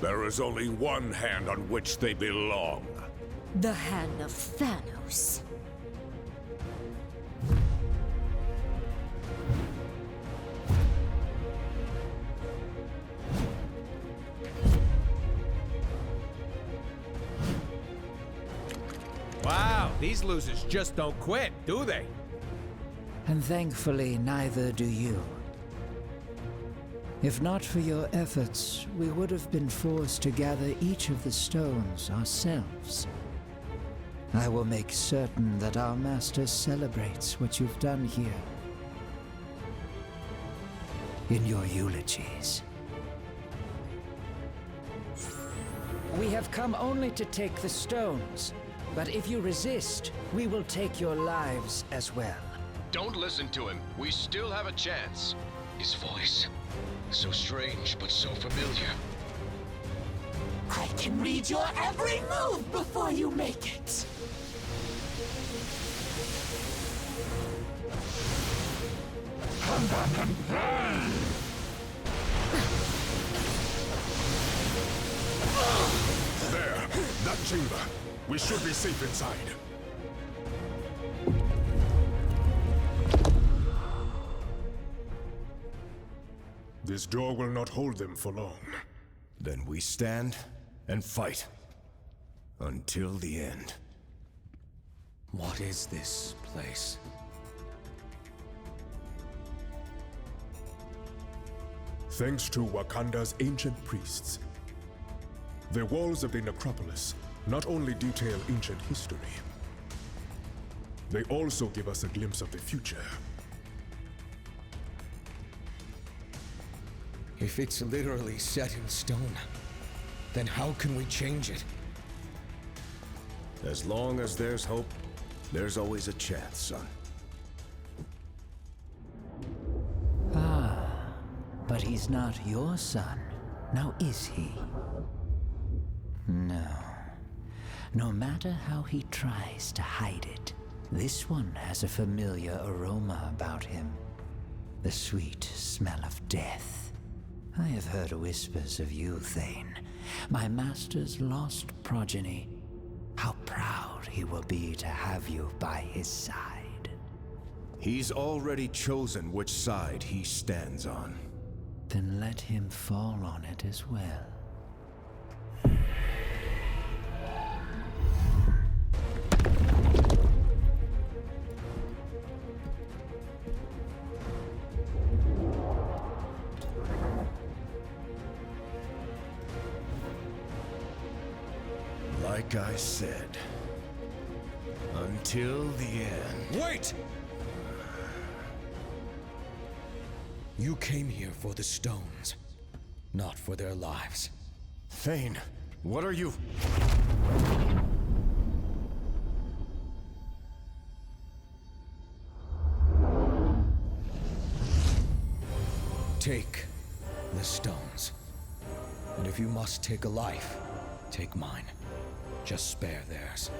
There is only one hand on which they belong. The hand of Thanos. Wow, these losers just don't quit, do they? And thankfully, neither do you. If not for your efforts, we would have been forced to gather each of the stones ourselves. I will make certain that our master celebrates what you've done here. In your eulogies. We have come only to take the stones, but if you resist, we will take your lives as well. Don't listen to him. We still have a chance. His voice. So strange, but so familiar. I can read your every move before you make it. There! That chamber! We should be safe inside. This door will not hold them for long. Then we stand and fight. Until the end. What is this place? Thanks to Wakanda's ancient priests. The walls of the necropolis not only detail ancient history, they also give us a glimpse of the future. If it's literally set in stone, then how can we change it? As long as there's hope, there's always a chance, son. But he's not your son, now is he? No. No matter how he tries to hide it, this one has a familiar aroma about him. The sweet smell of death. I have heard whispers of you, Thane, my master's lost progeny. How proud he will be to have you by his side. He's already chosen which side he stands on. Then let him fall on it as well. Like I said, until the end. Wait! You came here for the stones, not for their lives. Thane, what are you? Take the stones. And if you must take a life, take mine. Just spare theirs.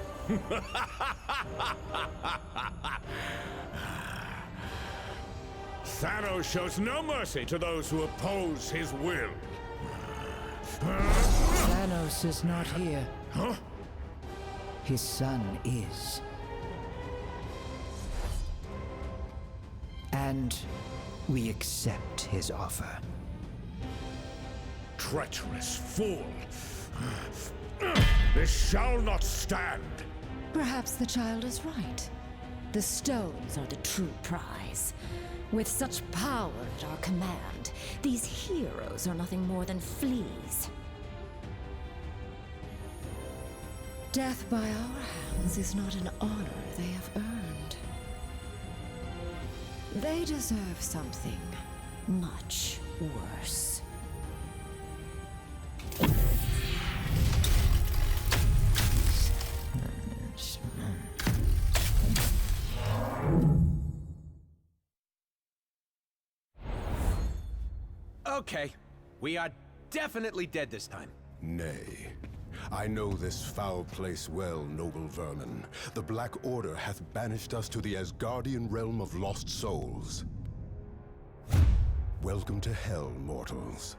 Thanos shows no mercy to those who oppose his will. Thanos is not here. Huh? His son is. And we accept his offer. Treacherous fool! This shall not stand! Perhaps the child is right. The stones are the true prize. With such power at our command, these heroes are nothing more than fleas. Death by our hands is not an honor they have earned. They deserve something much worse. Okay, we are definitely dead this time. Nay. I know this foul place well, noble vermin. The Black Order hath banished us to the Asgardian realm of lost souls. Welcome to hell, mortals.